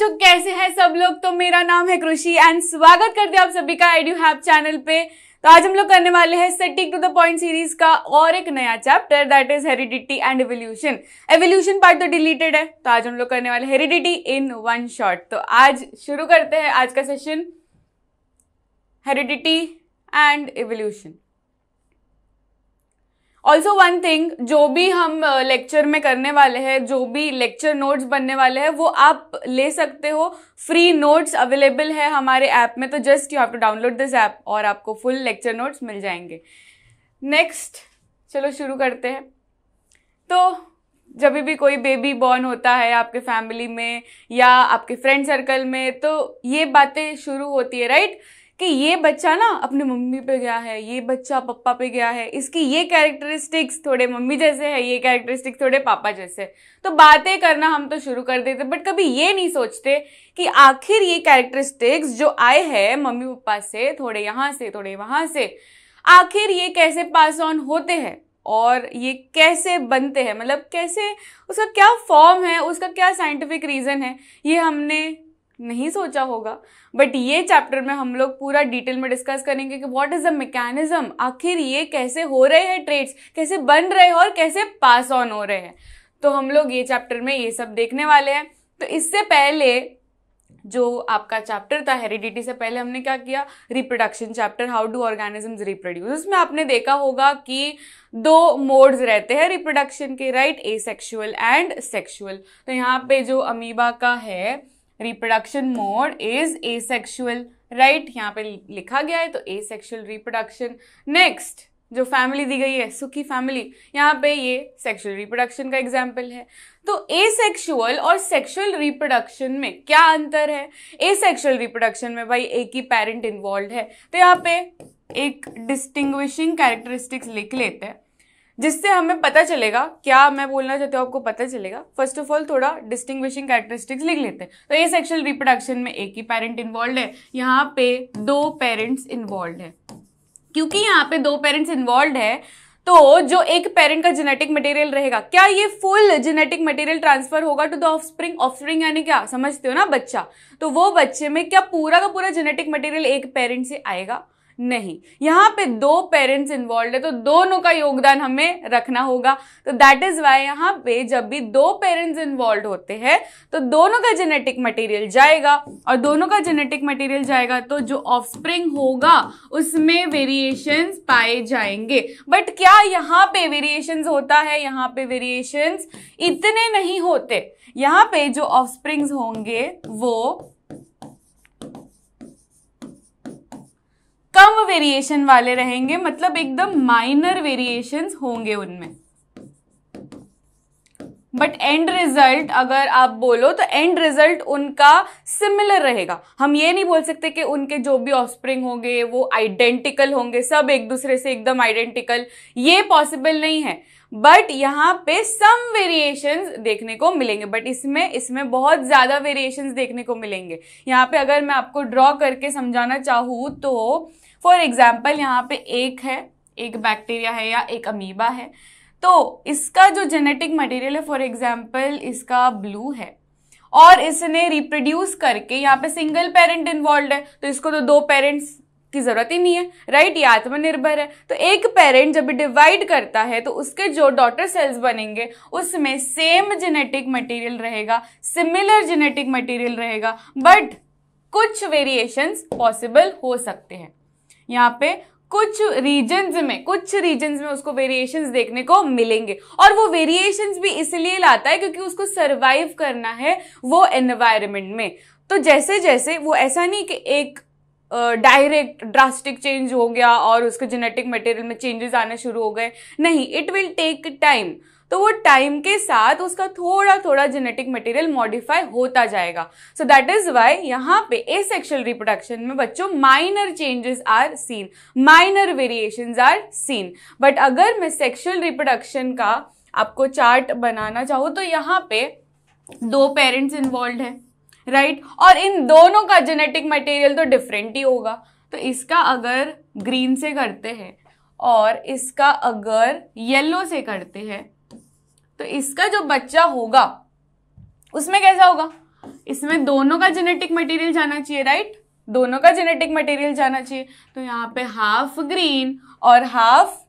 बच्चों, कैसे हैं सब लोग। तो मेरा नाम है कृषि एंड स्वागत करते हैं आप सभी का EduHab चैनल पे। तो आज हम लोग करने वाले हैं stick to the point series का और एक नया chapter, that is heredity and evolution. Evolution part तो डिलीटेड है, तो आज हम लोग करने वाले हेरिडिटी इन वन शॉट। तो आज शुरू करते हैं आज का session, heredity and evolution. Also one thing, जो भी हम लेक्चर में करने वाले हैं, जो भी लेक्चर नोट्स बनने वाले हैं, वो आप ले सकते हो। फ्री नोट्स अवेलेबल है हमारे ऐप में, तो just you have to download this app और आपको फुल लेक्चर नोट्स मिल जाएंगे। नेक्स्ट, चलो शुरू करते हैं। तो जब भी कोई बेबी बॉर्न होता है आपके फैमिली में या आपके फ्रेंड सर्कल में, तो ये बातें शुरू होती है, राइट, कि ये बच्चा ना अपने मम्मी पे गया है, ये बच्चा पापा पे गया है, इसकी ये कैरेक्टरिस्टिक्स थोड़े मम्मी जैसे है, ये कैरेक्टरिस्टिक्स थोड़े पापा जैसे। तो बातें करना हम तो शुरू कर देते, बट कभी ये नहीं सोचते कि आखिर ये कैरेक्टरिस्टिक्स जो आए हैं मम्मी पापा से, थोड़े यहाँ से थोड़े वहां से, आखिर ये कैसे पास ऑन होते हैं और ये कैसे बनते हैं, मतलब कैसे, उसका क्या फॉर्म है, उसका क्या साइंटिफिक रीजन है, ये हमने नहीं सोचा होगा। बट ये चैप्टर में हम लोग पूरा डिटेल में डिस्कस करेंगे कि व्हाट इज द मैकेनिज्म, आखिर ये कैसे हो रहे हैं, ट्रेट्स कैसे बन रहे हैं और कैसे पास ऑन हो रहे हैं। तो हम लोग ये चैप्टर में ये सब देखने वाले हैं। तो इससे पहले जो आपका चैप्टर था हेरिडिटी से पहले हमने क्या किया, reproduction chapter, how do organisms reproduce. उसमें आपने देखा होगा कि दो मोड्स रहते हैं रिप्रोडक्शन के, राइट, एसेक्सुअल एंड सेक्सुअल। तो यहाँ पे जो अमीबा का है reproduction mode is asexual, right, यहाँ पे लिखा गया है, तो एसेक्सुअल रिप्रोडक्शन। नेक्स्ट जो फैमिली दी गई है सुखी फैमिली, यहाँ पे ये सेक्सुअल रिप्रोडक्शन का एग्जाम्पल है। तो एसेक्सुअल और सेक्सुअल रिप्रोडक्शन में क्या अंतर है। एसेक्सुअल रिप्रोडक्शन में भाई एक ही पेरेंट इन्वॉल्व है, तो यहाँ पे एक डिस्टिंग्विशिंग कैरेक्टरिस्टिक्स लिख लेते हैं जिससे हमें पता चलेगा क्या मैं बोलना चाहती हूँ, आपको पता चलेगा। फर्स्ट ऑफ ऑल थोड़ा डिस्टिंग्विशिंग कैरेक्टरिस्टिक्स लिख लेते हैं। तो एसेक्सुअल रिप्रोडक्शन में एक ही पेरेंट इन्वॉल्व है, यहाँ पे दो पेरेंट्स इन्वॉल्व है। क्योंकि यहाँ पे दो पेरेंट्स इन्वॉल्व है, तो जो एक पेरेंट का जेनेटिक मटेरियल रहेगा, क्या ये फुल जेनेटिक मटेरियल ट्रांसफर होगा टू द ऑफस्प्रिंग। ऑफस्प्रिंग यानी क्या, समझते हो ना, बच्चा। तो वो बच्चे में क्या पूरा का पूरा जेनेटिक मटेरियल एक पेरेंट से आएगा? नहीं, यहाँ पे दो पेरेंट्स इन्वॉल्व है, तो दोनों का योगदान हमें रखना होगा। तो दैट इज वाई यहाँ पे जब भी दो पेरेंट्स इन्वॉल्व होते हैं तो दोनों का जेनेटिक मटेरियल जाएगा, और दोनों का जेनेटिक मटेरियल जाएगा तो जो ऑफस्प्रिंग होगा उसमें वेरिएशंस पाए जाएंगे। बट क्या यहाँ पे वेरिएशंस होता है? यहाँ पे वेरिएशंस इतने नहीं होते। यहाँ पे जो ऑफस्प्रिंग्स होंगे वो कम वेरिएशन वाले रहेंगे, मतलब एकदम माइनर वेरिएशंस होंगे उनमें। बट एंड रिजल्ट अगर आप बोलो तो एंड रिजल्ट उनका सिमिलर रहेगा। हम ये नहीं बोल सकते कि उनके जो भी ऑफस्प्रिंग होंगे वो आइडेंटिकल होंगे, सब एक दूसरे से एकदम आइडेंटिकल, ये पॉसिबल नहीं है। बट यहाँ पे सम वेरिएशंस देखने को मिलेंगे, बट इसमें बहुत ज्यादा वेरिएशंस देखने को मिलेंगे। यहाँ पे अगर मैं आपको ड्रॉ करके समझाना चाहूँ तो फॉर एग्जाम्पल यहाँ पे एक बैक्टीरिया है या एक अमीबा है, तो इसका जो जेनेटिक मटेरियल है, फॉर एग्जाम्पल इसका ब्लू है, और इसने रिप्रोड्यूस करके, यहाँ पे सिंगल पेरेंट इन्वॉल्व है, तो इसको तो दो पेरेंट्स की जरूरत ही नहीं है, राइट, ये आत्मनिर्भर है। तो एक पेरेंट जब डिवाइड करता है तो उसके जो डॉटर सेल्स बनेंगे उसमें सेम जेनेटिक मटेरियल रहेगा, सिमिलर जेनेटिक मटेरियल रहेगा, बट कुछ वेरिएशंस पॉसिबल हो सकते हैं। यहाँ पे कुछ रीजन्स में उसको वेरिएशंस देखने को मिलेंगे, और वो वेरिएशंस भी इसलिए लाता है क्योंकि उसको सरवाइव करना है वो एनवायरनमेंट में। तो जैसे जैसे वो, ऐसा नहीं कि एक डायरेक्ट ड्रास्टिक चेंज हो गया और उसके जेनेटिक मटेरियल में चेंजेस आने शुरू हो गए, नहीं, इट विल टेक टाइम। तो वो टाइम के साथ उसका थोड़ा थोड़ा जेनेटिक मटेरियल मॉडिफाई होता जाएगा। सो दैट इज व्हाई यहाँ पे एसेक्सुअल रिप्रोडक्शन में बच्चों minor changes are seen, minor variations are seen. But अगर मैं सेक्सुअल रिप्रोडक्शन का आपको चार्ट बनाना चाहूँ तो यहाँ पे दो पेरेंट्स इन्वॉल्व है, राइट, और इन दोनों का जेनेटिक मटेरियल तो डिफरेंट ही होगा। तो इसका अगर ग्रीन से करते हैं और इसका अगर येलो से करते हैं तो इसका जो बच्चा होगा उसमें कैसा होगा, इसमें दोनों का जेनेटिक मटेरियल जाना चाहिए, राइट? दोनों का जेनेटिक मटेरियल जाना चाहिए। तो यहाँ पे हाफ ग्रीन और हाफ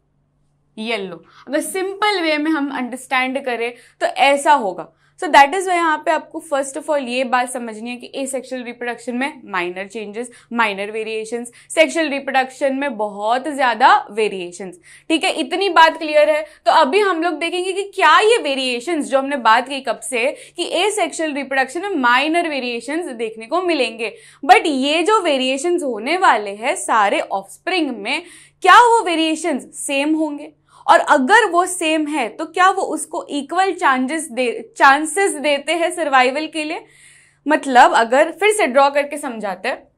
येलो, अगर सिंपल वे में हम अंडरस्टैंड करें तो ऐसा होगा। सो दैट इज वाई यहाँ पे आपको फर्स्ट ऑफ ऑल ये बात समझनी है कि एसेक्सुअल रिप्रोडक्शन में minor changes, minor variations, sexual reproduction में बहुत ज्यादा वेरिएशंस। ठीक है, इतनी बात क्लियर है। तो अभी हम लोग देखेंगे कि क्या ये वेरिएशंस जो हमने बात की कब से कि एसेक्सुअल रिप्रोडक्शन में माइनर वेरिएशंस देखने को मिलेंगे, बट ये जो वेरिएशंस होने वाले हैं सारे ऑफस्प्रिंग में, क्या वो वेरिएशंस सेम होंगे? और अगर वो सेम है तो क्या वो उसको इक्वल चांसेस देते हैं सर्वाइवल के लिए? मतलब अगर फिर से ड्रॉ करके समझाते हैं,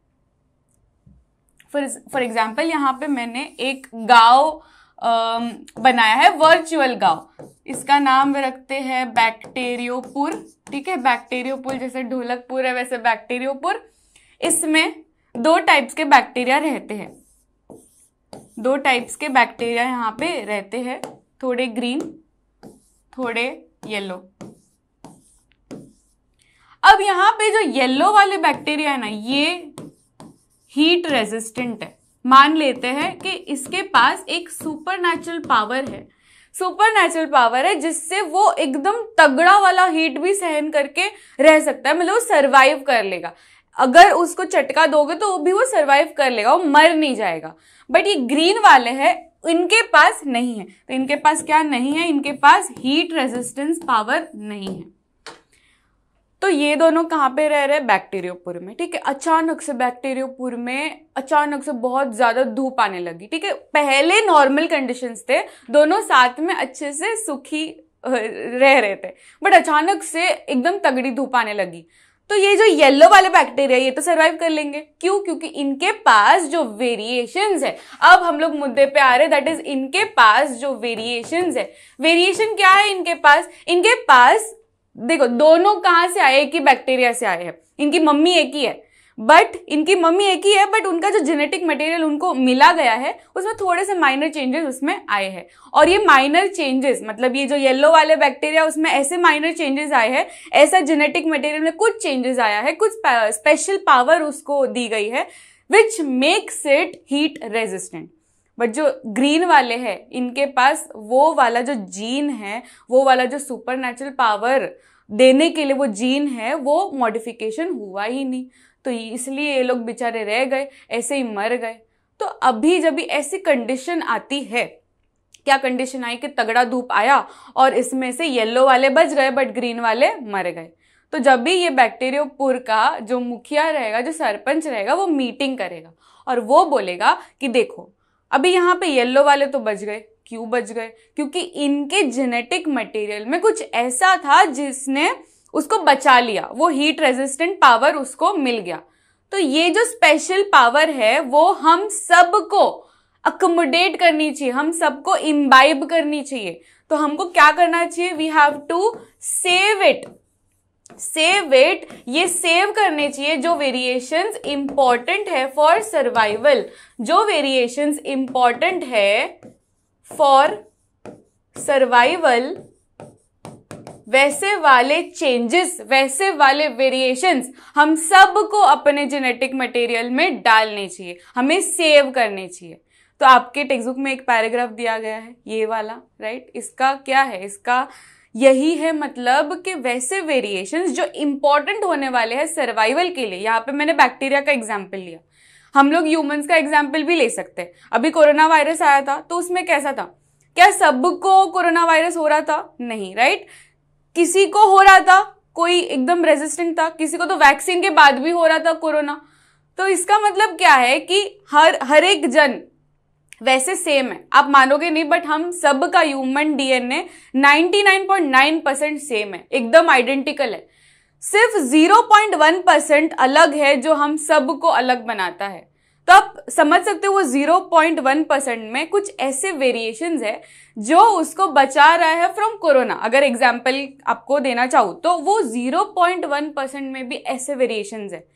फॉर एग्जाम्पल यहाँ पे मैंने एक गांव बनाया है, वर्चुअल गांव। इसका नाम रखते हैं बैक्टीरियोपुर। ठीक है, बैक्टीरियोपुर जैसे ढोलकपुर है वैसे बैक्टीरियोपुर। इसमें 2 टाइप्स के बैक्टीरिया रहते हैं, 2 टाइप्स के बैक्टीरिया यहाँ पे रहते हैं, थोड़े ग्रीन थोड़े येलो। अब यहाँ पे जो येलो वाले बैक्टीरिया है ना, ये हीट रेजिस्टेंट है। मान लेते हैं कि इसके पास एक सुपरनैचुरल पावर है, सुपरनैचुरल पावर है जिससे वो एकदम तगड़ा वाला हीट भी सहन करके रह सकता है, मतलब वो सर्वाइव कर लेगा। अगर उसको चटका दोगे तो भी वो सर्वाइव कर लेगा, वो मर नहीं जाएगा। बट ये ग्रीन वाले हैं, इनके पास नहीं है। तो इनके पास क्या नहीं है? इनके पास हीट रेजिस्टेंस पावर नहीं है। तो ये दोनों कहाँ पे रह रहे हैं? बैक्टीरियोपुर में। ठीक है, अचानक से बैक्टीरियोपुर में अचानक से बहुत ज्यादा धूप आने लगी। ठीक है, पहले नॉर्मल कंडीशंस थे, दोनों साथ में अच्छे से सुखी रह रहे थे, बट अचानक से एकदम तगड़ी धूप आने लगी। तो ये जो येलो वाले बैक्टीरिया ये तो सर्वाइव कर लेंगे। क्यों? क्योंकि इनके पास जो वेरिएशंस है, अब हम लोग मुद्दे पे आ रहे, दैट इज इनके पास जो वेरिएशंस है। वेरिएशन क्या है इनके पास? इनके पास देखो, दोनों कहां से आए? एक ही बैक्टीरिया से आए हैं, इनकी मम्मी एक ही है, बट उनका जो जेनेटिक मटेरियल उनको मिला गया है उसमें थोड़े से माइनर चेंजेस उसमें आए हैं। और ये माइनर चेंजेस मतलब ये जो येलो वाले बैक्टीरिया उसमें ऐसे माइनर चेंजेस आए हैं, ऐसा जेनेटिक मटेरियल में कुछ चेंजेस आया है, कुछ स्पेशल पावर उसको दी गई है which makes it heat resistant. But जो ग्रीन वाले हैं इनके पास वो वाला जो जीन है, वो वाला जो सुपरनैचुरल पावर देने के लिए वो जीन है, वो मॉडिफिकेशन हुआ ही नहीं। तो इसलिए ये लोग बेचारे रह गए, ऐसे ही मर गए। तो अभी जब भी ऐसी कंडीशन आती है, क्या कंडीशन आई कि तगड़ा धूप आया और इसमें से येलो वाले बच गए बट ग्रीन वाले मर गए। तो जब भी ये बैक्टीरियोपुर का जो मुखिया रहेगा, जो सरपंच रहेगा, वो मीटिंग करेगा और वो बोलेगा कि देखो अभी यहाँ पे येलो वाले तो बच गए। क्यों बच गए? क्योंकि इनके जेनेटिक मटेरियल में कुछ ऐसा था जिसने उसको बचा लिया, वो हीट रेजिस्टेंट पावर उसको मिल गया। तो ये जो स्पेशल पावर है वो हम सबको अकोमोडेट करनी चाहिए, हम सबको इम्बाइब करनी चाहिए। तो हमको क्या करना चाहिए? We have to save it, ये सेव करने चाहिए जो वेरिएशंस इंपॉर्टेंट है फॉर सर्वाइवल, जो वेरिएशंस इंपॉर्टेंट है फॉर सर्वाइवल, वैसे वाले चेंजेस, वैसे वाले वेरिएशंस हम सबको अपने जेनेटिक मटेरियल में डालने चाहिए, हमें सेव करने चाहिए। तो आपके टेक्स्ट बुक में एक पैराग्राफ दिया गया है ये वाला, राइट? इसका क्या है? इसका यही है मतलब कि वैसे वेरिएशंस जो इंपॉर्टेंट होने वाले हैं सर्वाइवल के लिए। यहाँ पे मैंने बैक्टीरिया का एग्जाम्पल लिया, हम लोग ह्यूमंस का एग्जाम्पल भी ले सकते हैं। अभी कोरोना वायरस आया था तो उसमें कैसा था? क्या सबको कोरोना वायरस हो रहा था? नहीं, राइट? किसी को हो रहा था, कोई एकदम रेजिस्टेंट था, किसी को तो वैक्सीन के बाद भी हो रहा था कोरोना। तो इसका मतलब क्या है कि हर एक जन वैसे सेम है, आप मानोगे नहीं, बट हम सब का ह्यूमन डीएनए 99.9% सेम है, एकदम आइडेंटिकल है। सिर्फ 0.1% अलग है जो हम सबको अलग बनाता है। तो आप समझ सकते हो वो 0.1% में कुछ ऐसे वेरिएशंस है जो उसको बचा रहा है फ्रॉम कोरोना। अगर एग्जाम्पल आपको देना चाहूँ तो वो 0.1% में भी ऐसे वेरिएशंस है।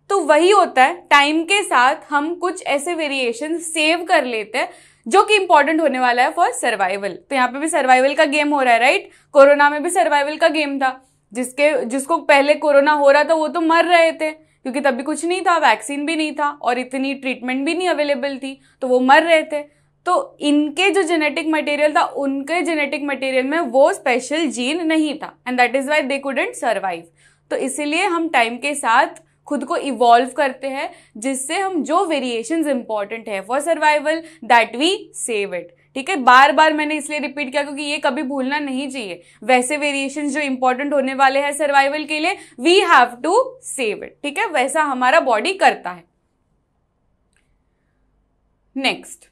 तो वही होता है, टाइम के साथ हम कुछ ऐसे वेरिएशन सेव कर लेते हैं जो कि इंपॉर्टेंट होने वाला है फॉर सर्वाइवल। तो यहाँ पे भी सर्वाइवल का गेम हो रहा है, राइट? कोरोना में भी सर्वाइवल का गेम था। जिसको पहले कोरोना हो रहा था वो तो मर रहे थे, क्योंकि तभी कुछ नहीं था, वैक्सीन भी नहीं था और इतनी ट्रीटमेंट भी नहीं अवेलेबल थी, तो वो मर रहे थे। तो इनके जो जेनेटिक मटेरियल था, उनके जेनेटिक मटेरियल में वो स्पेशल जीन नहीं था, and that is why they couldn't survive. तो इसीलिए हम टाइम के साथ खुद को इवॉल्व करते हैं, जिससे हम जो वेरिएशंस इंपॉर्टेंट है for survival that we save it. ठीक है, बार बार मैंने इसलिए रिपीट किया क्योंकि ये कभी भूलना नहीं चाहिए। वैसे वेरिएशंस जो इंपॉर्टेंट होने वाले हैं सर्वाइवल के लिए, we have to save it. ठीक है, वैसा हमारा बॉडी करता है। नेक्स्ट,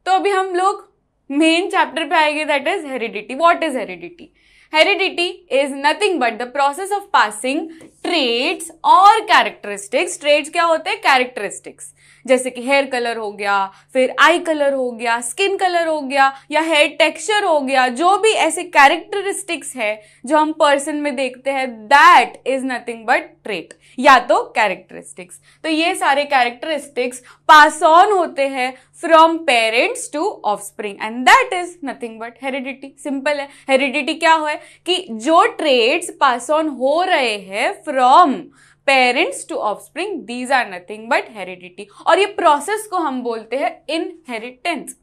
तो अभी हम लोग मेन चैप्टर पे आएंगे, that is heredity. What is heredity? Heredity is nothing but the process of passing traits और characteristics। traits क्या होते हैं? characteristics। जैसे कि हेयर कलर हो गया, फिर आई कलर हो गया, स्किन कलर हो गया, या हेयर टेक्सचर हो गया, जो भी ऐसे कैरेक्टरिस्टिक्स है जो हम पर्सन में देखते हैं, that is nothing but trait या तो कैरेक्टरिस्टिक्स। तो ये सारे कैरेक्टरिस्टिक्स पास ऑन होते हैं from parents to offspring, and that is nothing but heredity. Simple है। हेरिडिटी क्या है कि जो ट्रेट्स पास ऑन हो रहे हैं from parents to offspring, these are nothing but heredity. और ये प्रोसेस को हम बोलते हैं inheritance.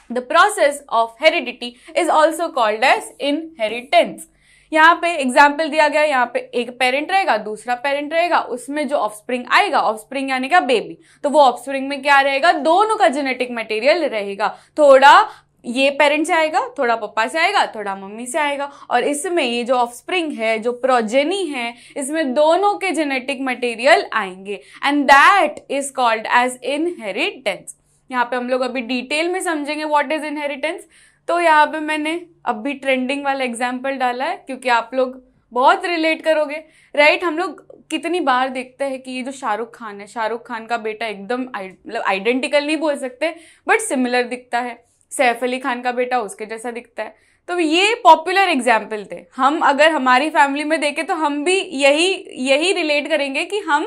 The process of heredity is also called as inheritance. यहाँ पे एग्जाम्पल दिया गया, यहाँ पे एक पेरेंट रहेगा, दूसरा पेरेंट रहेगा, उसमें जो ऑफस्प्रिंग आएगा, ऑफस्प्रिंग यानी का बेबी, तो वो ऑफस्प्रिंग में क्या रहेगा? दोनों का जेनेटिक मटेरियल रहेगा। थोड़ा ये पेरेंट से आएगा, थोड़ा पापा से आएगा, थोड़ा मम्मी से आएगा, और इसमें ये जो ऑफस्प्रिंग है, जो प्रोजेनी है, इसमें दोनों के जेनेटिक मटेरियल आएंगे, and that is called as inheritance. यहाँ पे हम लोग अभी डिटेल में समझेंगे व्हाट इज इनहेरिटेंस। तो यहाँ पे मैंने अभी ट्रेंडिंग वाला एग्जाम्पल डाला है क्योंकि आप लोग बहुत रिलेट करोगे, राइट? हम लोग कितनी बार देखते हैं कि ये जो शाहरुख खान है, शाहरुख खान का बेटा एकदम मतलब आइडेंटिकल नहीं बोल सकते बट सिमिलर दिखता है। सैफ अली खान का बेटा उसके जैसा दिखता है। तो ये पॉपुलर एग्जाम्पल थे। हम अगर हमारी फैमिली में देखें तो हम भी यही रिलेट करेंगे कि हम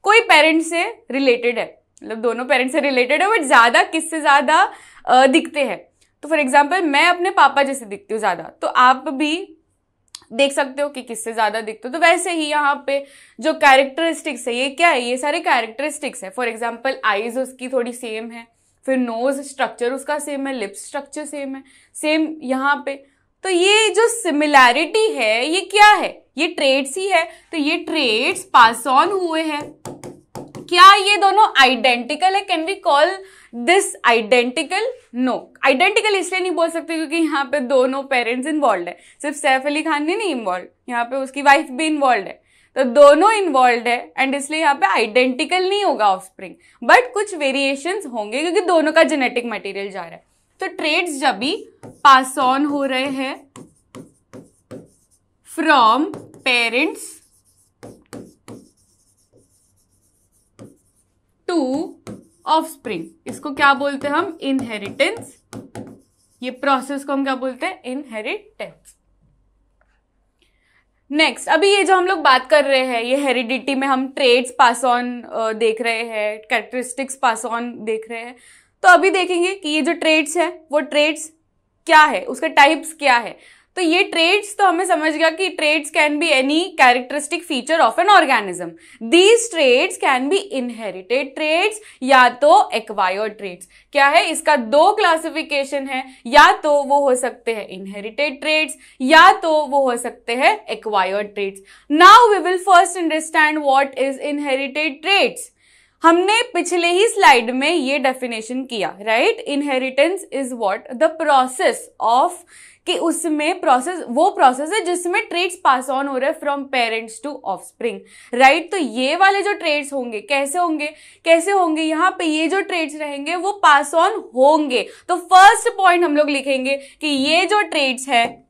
कोई पेरेंट से रिलेटेड है, मतलब दोनों पेरेंट से रिलेटेड है, बट ज्यादा किससे ज्यादा दिखते हैं। तो फॉर एग्जाम्पल मैं अपने पापा जैसे दिखती हूँ ज्यादा, तो आप भी देख सकते हो कि किससे ज्यादा दिखते हो। तो वैसे ही यहाँ पे जो कैरेक्टरिस्टिक्स है, ये क्या है? ये सारे कैरेक्टरिस्टिक्स है। फॉर एग्जाम्पल आईज उसकी थोड़ी सेम है, फिर नोज स्ट्रक्चर उसका सेम है, लिप्स स्ट्रक्चर सेम है, सेम यहाँ पे। तो ये जो सिमिलैरिटी है ये क्या है? ये ट्रेड्स ही है। तो ये ट्रेड्स पास ऑन हुए हैं। क्या ये दोनों आइडेंटिकल है? Can we call this identical? No, identical इसलिए नहीं बोल सकते क्योंकि यहाँ पे दोनों पेरेंट्स इन्वॉल्व है। सिर्फ सैफ अली खान नहीं इन्वॉल्व, यहाँ पे उसकी वाइफ भी इन्वॉल्व है, तो दोनों इन्वॉल्व है, एंड इसलिए यहाँ पे आइडेंटिकल नहीं होगा ऑफस्प्रिंग, बट कुछ वेरिएशंस होंगे क्योंकि दोनों का जेनेटिक मटेरियल जा रहा है। तो ट्रेड्स जब भी पास ऑन हो रहे हैं फ्रॉम पेरेंट्स टू ऑफस्प्रिंग, इसको क्या बोलते हैं हम? इनहेरिटेंस। ये प्रोसेस को हम क्या बोलते हैं? इनहेरिटेंस। नेक्स्ट, अभी ये जो हम लोग बात कर रहे हैं, ये हेरिडिटी में हम ट्रेड्स पास ऑन देख रहे हैं, कैरेक्टरिस्टिक्स पास ऑन देख रहे हैं। तो अभी देखेंगे कि ये जो ट्रेड्स है वो ट्रेड्स क्या है, उसके टाइप्स क्या है। तो ये ट्रेड्स तो हमें समझ गया कि traits can be any characteristic feature of an organism. These traits can be inherited traits या तो एक्वायर्ड ट्रेड्स। क्या है? इसका दो क्लासिफिकेशन है, या तो वो हो सकते हैं इनहेरिटेड ट्रेड्स या तो वो हो सकते हैं acquired traits. Now we will first understand what is inherited traits. हमने पिछले ही स्लाइड में ये डेफिनेशन किया, right? Inheritance is what? The process of, कि उसमें वो प्रोसेस है जिसमें ट्रेड्स पास ऑन हो रहे हैं from parents to offspring, right? तो ये वाले जो ट्रेड्स होंगे कैसे होंगे? यहाँ पे ये जो ट्रेड्स रहेंगे वो पास ऑन होंगे। तो फर्स्ट पॉइंट हम लोग लिखेंगे कि ये जो ट्रेड्स है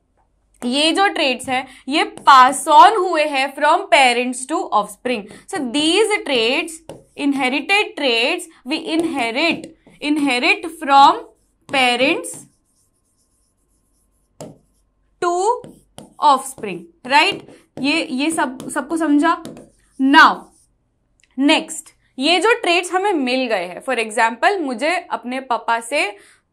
ये पास ऑन हुए हैं from parents to offspring. So these traits, inherited traits, we inherit from parents to offspring, right? ये सबको समझा? नाउ नेक्स्ट, ये जो ट्रेड्स हमें मिल गए हैं, फॉर एग्जाम्पल मुझे अपने पापा से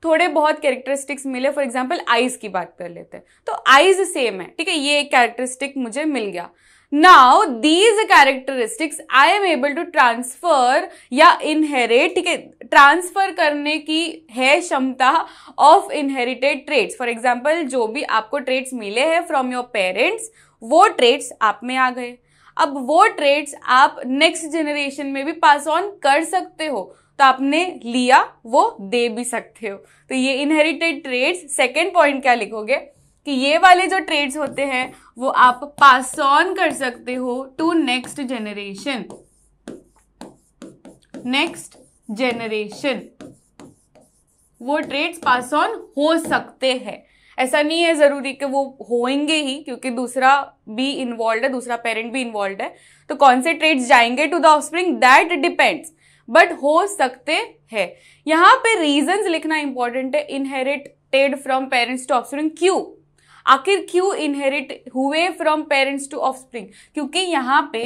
थोड़े बहुत कैरेक्टरिस्टिक्स मिले, फॉर एग्जाम्पल आईज की बात कर लेते हैं, तो आईज सेम है, ठीक है, ये एक कैरेक्टरिस्टिक मुझे मिल गया। Now these characteristics I am able to transfer या इनहेरिट, ठीक है, ट्रांसफर करने की है क्षमता of inherited traits. For example जो भी आपको ट्रेट्स मिले हैं फ्रॉम योर पेरेंट्स, वो ट्रेट्स आप में आ गए। अब वो ट्रेट्स आप नेक्स्ट जनरेशन में भी पास ऑन कर सकते हो, तो आपने लिया वो दे भी सकते हो। तो ये इनहेरिटेड ट्रेट्स, सेकेंड पॉइंट क्या लिखोगे कि ये वाले जो ट्रेट्स होते हैं वो आप पास ऑन कर सकते हो to next generation. Next generation वो ट्रेट्स पास ऑन हो सकते हैं, ऐसा नहीं है जरूरी कि वो होंगे ही, क्योंकि दूसरा भी इन्वॉल्व है, दूसरा पेरेंट भी इन्वॉल्व है, तो कौन से ट्रेट्स जाएंगे to the offspring that depends, but हो सकते हैं। यहां पे रीजंस लिखना इंपॉर्टेंट है, inherited from parents to offspring. क्यों, आखिर क्यों इनहेरिट हुए फ्रॉम पेरेंट्स टू ऑफस्प्रिंग? क्योंकि यहां पे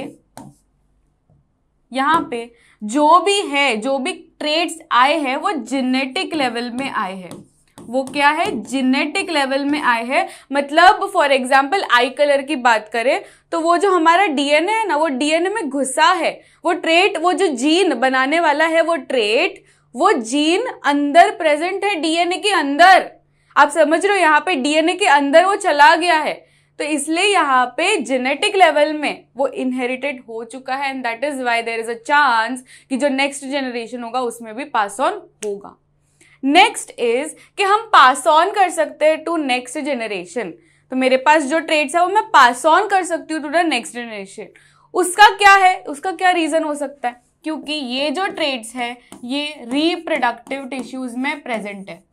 जो भी है, जो भी ट्रेट्स आए हैं वो जेनेटिक लेवल में आए हैं। वो क्या है, जेनेटिक लेवल में आए हैं। मतलब फॉर एग्जाम्पल आई कलर की बात करें तो वो जो हमारा डीएनए है ना, वो डीएनए में घुसा है, वो ट्रेट, वो जो जीन बनाने वाला है वो ट्रेट, वो जीन अंदर प्रेजेंट है, डीएनए के अंदर। आप समझ रहे हो, यहाँ पे डीएनए के अंदर वो चला गया है, तो इसलिए यहाँ पे जेनेटिक लेवल में वो इनहेरिटेड हो चुका है, and that is why there is a chance कि जो नेक्स्ट जनरेशन होगा उसमें भी पास ऑन होगा। नेक्स्ट इज कि हम पास ऑन कर सकते हैं टू नेक्स्ट जनरेशन। तो मेरे पास जो ट्रेट्स है वो मैं पास ऑन कर सकती हूँ टू द नेक्स्ट जनरेशन। उसका क्या है, उसका क्या रीजन हो सकता है? क्योंकि ये जो ट्रेट्स है ये रिप्रोडक्टिव टिश्यूज में प्रेजेंट है,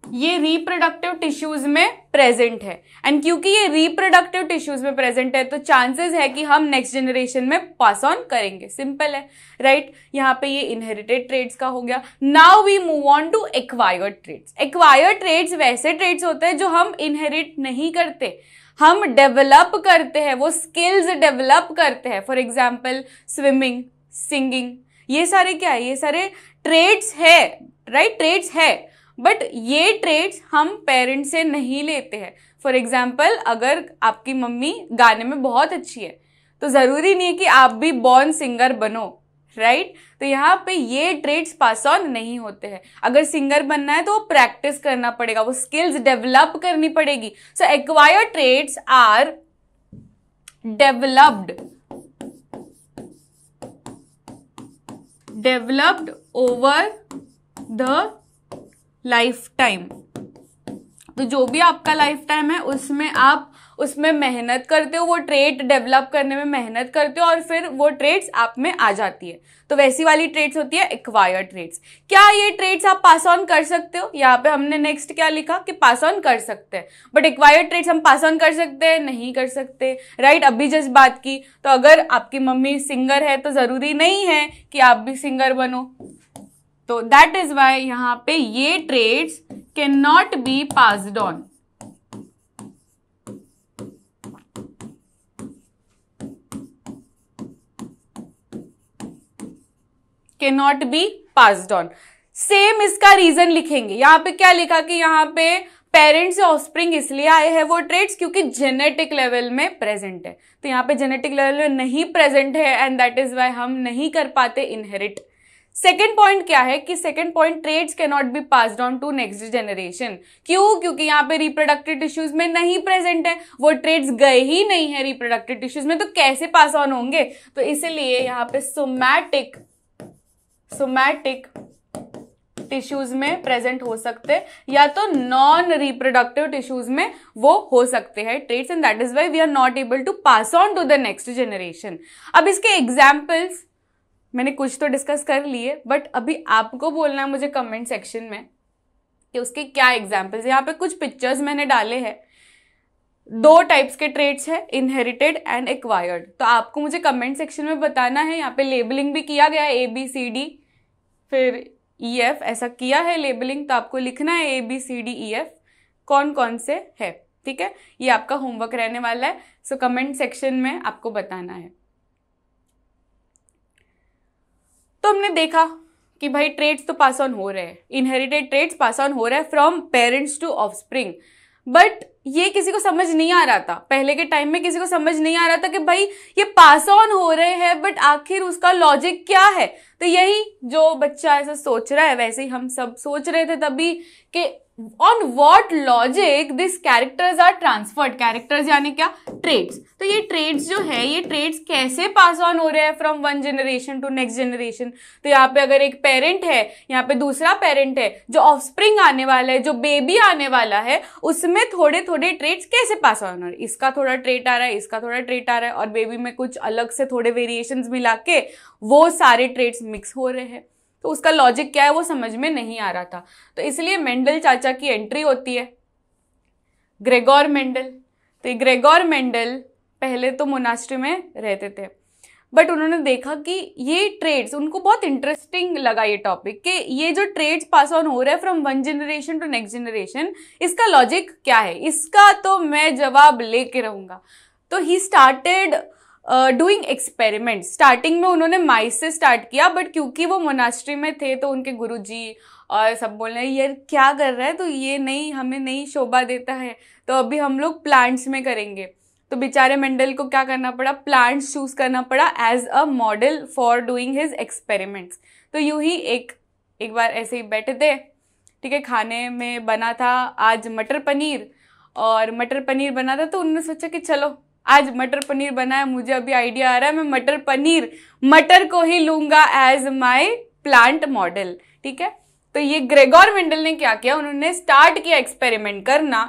ये रिप्रोडक्टिव टिश्यूज में प्रेजेंट है, एंड क्योंकि ये रिप्रोडक्टिव टिश्यूज में प्रेजेंट है तो चांसेस है कि हम नेक्स्ट जनरेशन में पास ऑन करेंगे। सिंपल है, राइट? यहाँ पे ये इनहेरिटेड ट्रेट्स का हो गया। Now we move on to acquired traits. Acquired traits वैसे ट्रेट्स होते हैं जो हम इनहेरिट नहीं करते, हम डेवलप करते हैं, वो स्किल्स डेवलप करते हैं। फॉर एग्जाम्पल स्विमिंग, सिंगिंग, ये सारे क्या है, ये सारे ट्रेट्स है, राइट? ट्रेट्स है, बट ये ट्रेट्स हम पेरेंट से नहीं लेते हैं। फॉर एग्जाम्पल अगर आपकी मम्मी गाने में बहुत अच्छी है तो जरूरी नहीं है कि आप भी बॉर्न सिंगर बनो, राइट? तो यहाँ पे ये ट्रेट्स पास ऑन नहीं होते हैं। अगर सिंगर बनना है तो वो प्रैक्टिस करना पड़ेगा, वो स्किल्स डेवलप करनी पड़ेगी। So acquired traits are developed over the life time. तो जो भी आपका लाइफ टाइम है उसमें आप उसमें मेहनत करते हो, वो ट्रेट डेवलप करने में मेहनत करते हो और फिर वो ट्रेट्स आप में आ जाती है। तो वैसी वाली ट्रेट्स होती है एक्वायर्ड ट्रेट्स। क्या ये ट्रेट्स आप पास ऑन कर सकते हो? यहाँ पे हमने नेक्स्ट क्या लिखा कि पास ऑन कर सकते हैं, बट एक्वायर्ड ट्रेट्स हम पास ऑन कर सकते हैं, नहीं कर सकते, राइट? अभी जस्ट बात की, तो अगर आपकी मम्मी सिंगर है तो जरूरी नहीं है कि आप भी सिंगर बनो। तो दैट इज वाई यहां पे ये traits can not be passed on. Can not be passed on. Same इसका रीजन लिखेंगे। यहां पे क्या लिखा कि यहां पे पेरेंट्स से ऑफस्प्रिंग इसलिए आए हैं वो ट्रेट्स क्योंकि जेनेटिक लेवल में प्रेजेंट है। तो यहाँ पे जेनेटिक लेवल में नहीं प्रेजेंट है, एंड दैट इज वाई हम नहीं कर पाते इनहेरिट। सेकेंड पॉइंट क्या है कि second point, traits can not be passed on to next generation. क्यों? क्योंकि यहाँ पे रिप्रोडक्टिव टिश्यूज में नहीं प्रेजेंट है, वो ट्रेट्स गए ही नहीं है रिप्रोडक्टिव टिश्यूज में, तो कैसे पास ऑन होंगे? तो इसलिए यहाँ पे सोमैटिक टिश्यूज में प्रेजेंट हो सकते हैं, या तो नॉन रिप्रोडक्टिव टिश्यूज में वो हो सकते हैं traits, and that is why we are not able to pass on to the next generation. अब इसके एग्जाम्पल्स मैंने कुछ तो डिस्कस कर लिए, बट अभी आपको बोलना है मुझे कमेंट सेक्शन में कि उसके क्या एग्जाम्पल्स। यहाँ पे कुछ पिक्चर्स मैंने डाले हैं, दो टाइप्स के ट्रेट्स है, इनहेरिटेड एंड एक्वायर्ड। तो आपको मुझे कमेंट सेक्शन में बताना है। यहाँ पे लेबलिंग भी किया गया है, ABCD फिर EF, ऐसा किया है लेबलिंग। तो आपको लिखना है ABCD EF कौन कौन से है, ठीक है? ये आपका होमवर्क रहने वाला है। सो कमेंट सेक्शन में आपको बताना है। तो हमने देखा कि भाई ट्रेड्स तो पास ऑन हो रहे हैं, इनहेरिटेड ट्रेड्स पास ऑन हो रहे हैं from parents to offspring, but ये किसी को समझ नहीं आ रहा था। पहले के टाइम में किसी को समझ नहीं आ रहा था कि भाई ये पास ऑन हो रहे हैं, बट आखिर उसका लॉजिक क्या है। तो यही जो बच्चा ऐसा सोच रहा है वैसे ही हम सब सोच रहे थे तभी कि on what logic this characters are transferred. Characters यानी क्या, ट्रेड्स। तो ये ट्रेड्स जो है, ये ट्रेड्स कैसे पास ऑन हो रहे हैं from one generation to next generation. तो यहाँ पे अगर एक पेरेंट है, यहाँ पे दूसरा पेरेंट है, जो ऑफस्प्रिंग आने वाला है, जो बेबी आने वाला है, उसमें थोड़े थोड़े ट्रेड्स कैसे पास ऑन हो रहे हैं। इसका थोड़ा ट्रेट आ रहा है, इसका थोड़ा ट्रेट आ रहा है, और बेबी में कुछ अलग से थोड़े वेरिएशंस मिला के वो सारे ट्रेड्स मिक्स हो रहे हैं। तो उसका लॉजिक क्या है वो समझ में नहीं आ रहा था। तो इसलिए मेंडल चाचा की एंट्री होती है, ग्रेगोर मेंडल। तो ये ग्रेगोर मेंडल पहले तो मोनास्ट्री में रहते थे, बट उन्होंने देखा कि ये ट्रेड्स, उनको बहुत इंटरेस्टिंग लगा ये टॉपिक कि ये जो ट्रेड्स पास ऑन हो रहे हैं from one generation to next generation, इसका लॉजिक क्या है, इसका तो मैं जवाब लेके रहूंगा। तो he started doing experiment. Starting में उन्होंने माइस से स्टार्ट किया, बट क्योंकि वो मोनास्ट्री में थे तो उनके गुरुजी और सब बोल रहे हैं ये क्या कर रहा है, तो ये नहीं, हमें नहीं शोभा देता है, तो अभी हम लोग प्लांट्स में करेंगे। तो बेचारे मेंडल को क्या करना पड़ा, प्लांट्स चूज करना पड़ा as a model for doing his experiments. तो यूं ही एक बार ऐसे ही बैठे थे, ठीक है, खाने में बना था आज मटर पनीर, और मटर पनीर बना था तो उन्होंने सोचा कि चलो आज मटर पनीर बना है, मुझे अभी आइडिया आ रहा है, मैं मटर को ही लूंगा एज माय प्लांट मॉडल। ठीक है, तो ये ग्रेगोर मेंडल ने क्या किया, उन्होंने स्टार्ट किया एक्सपेरिमेंट करना,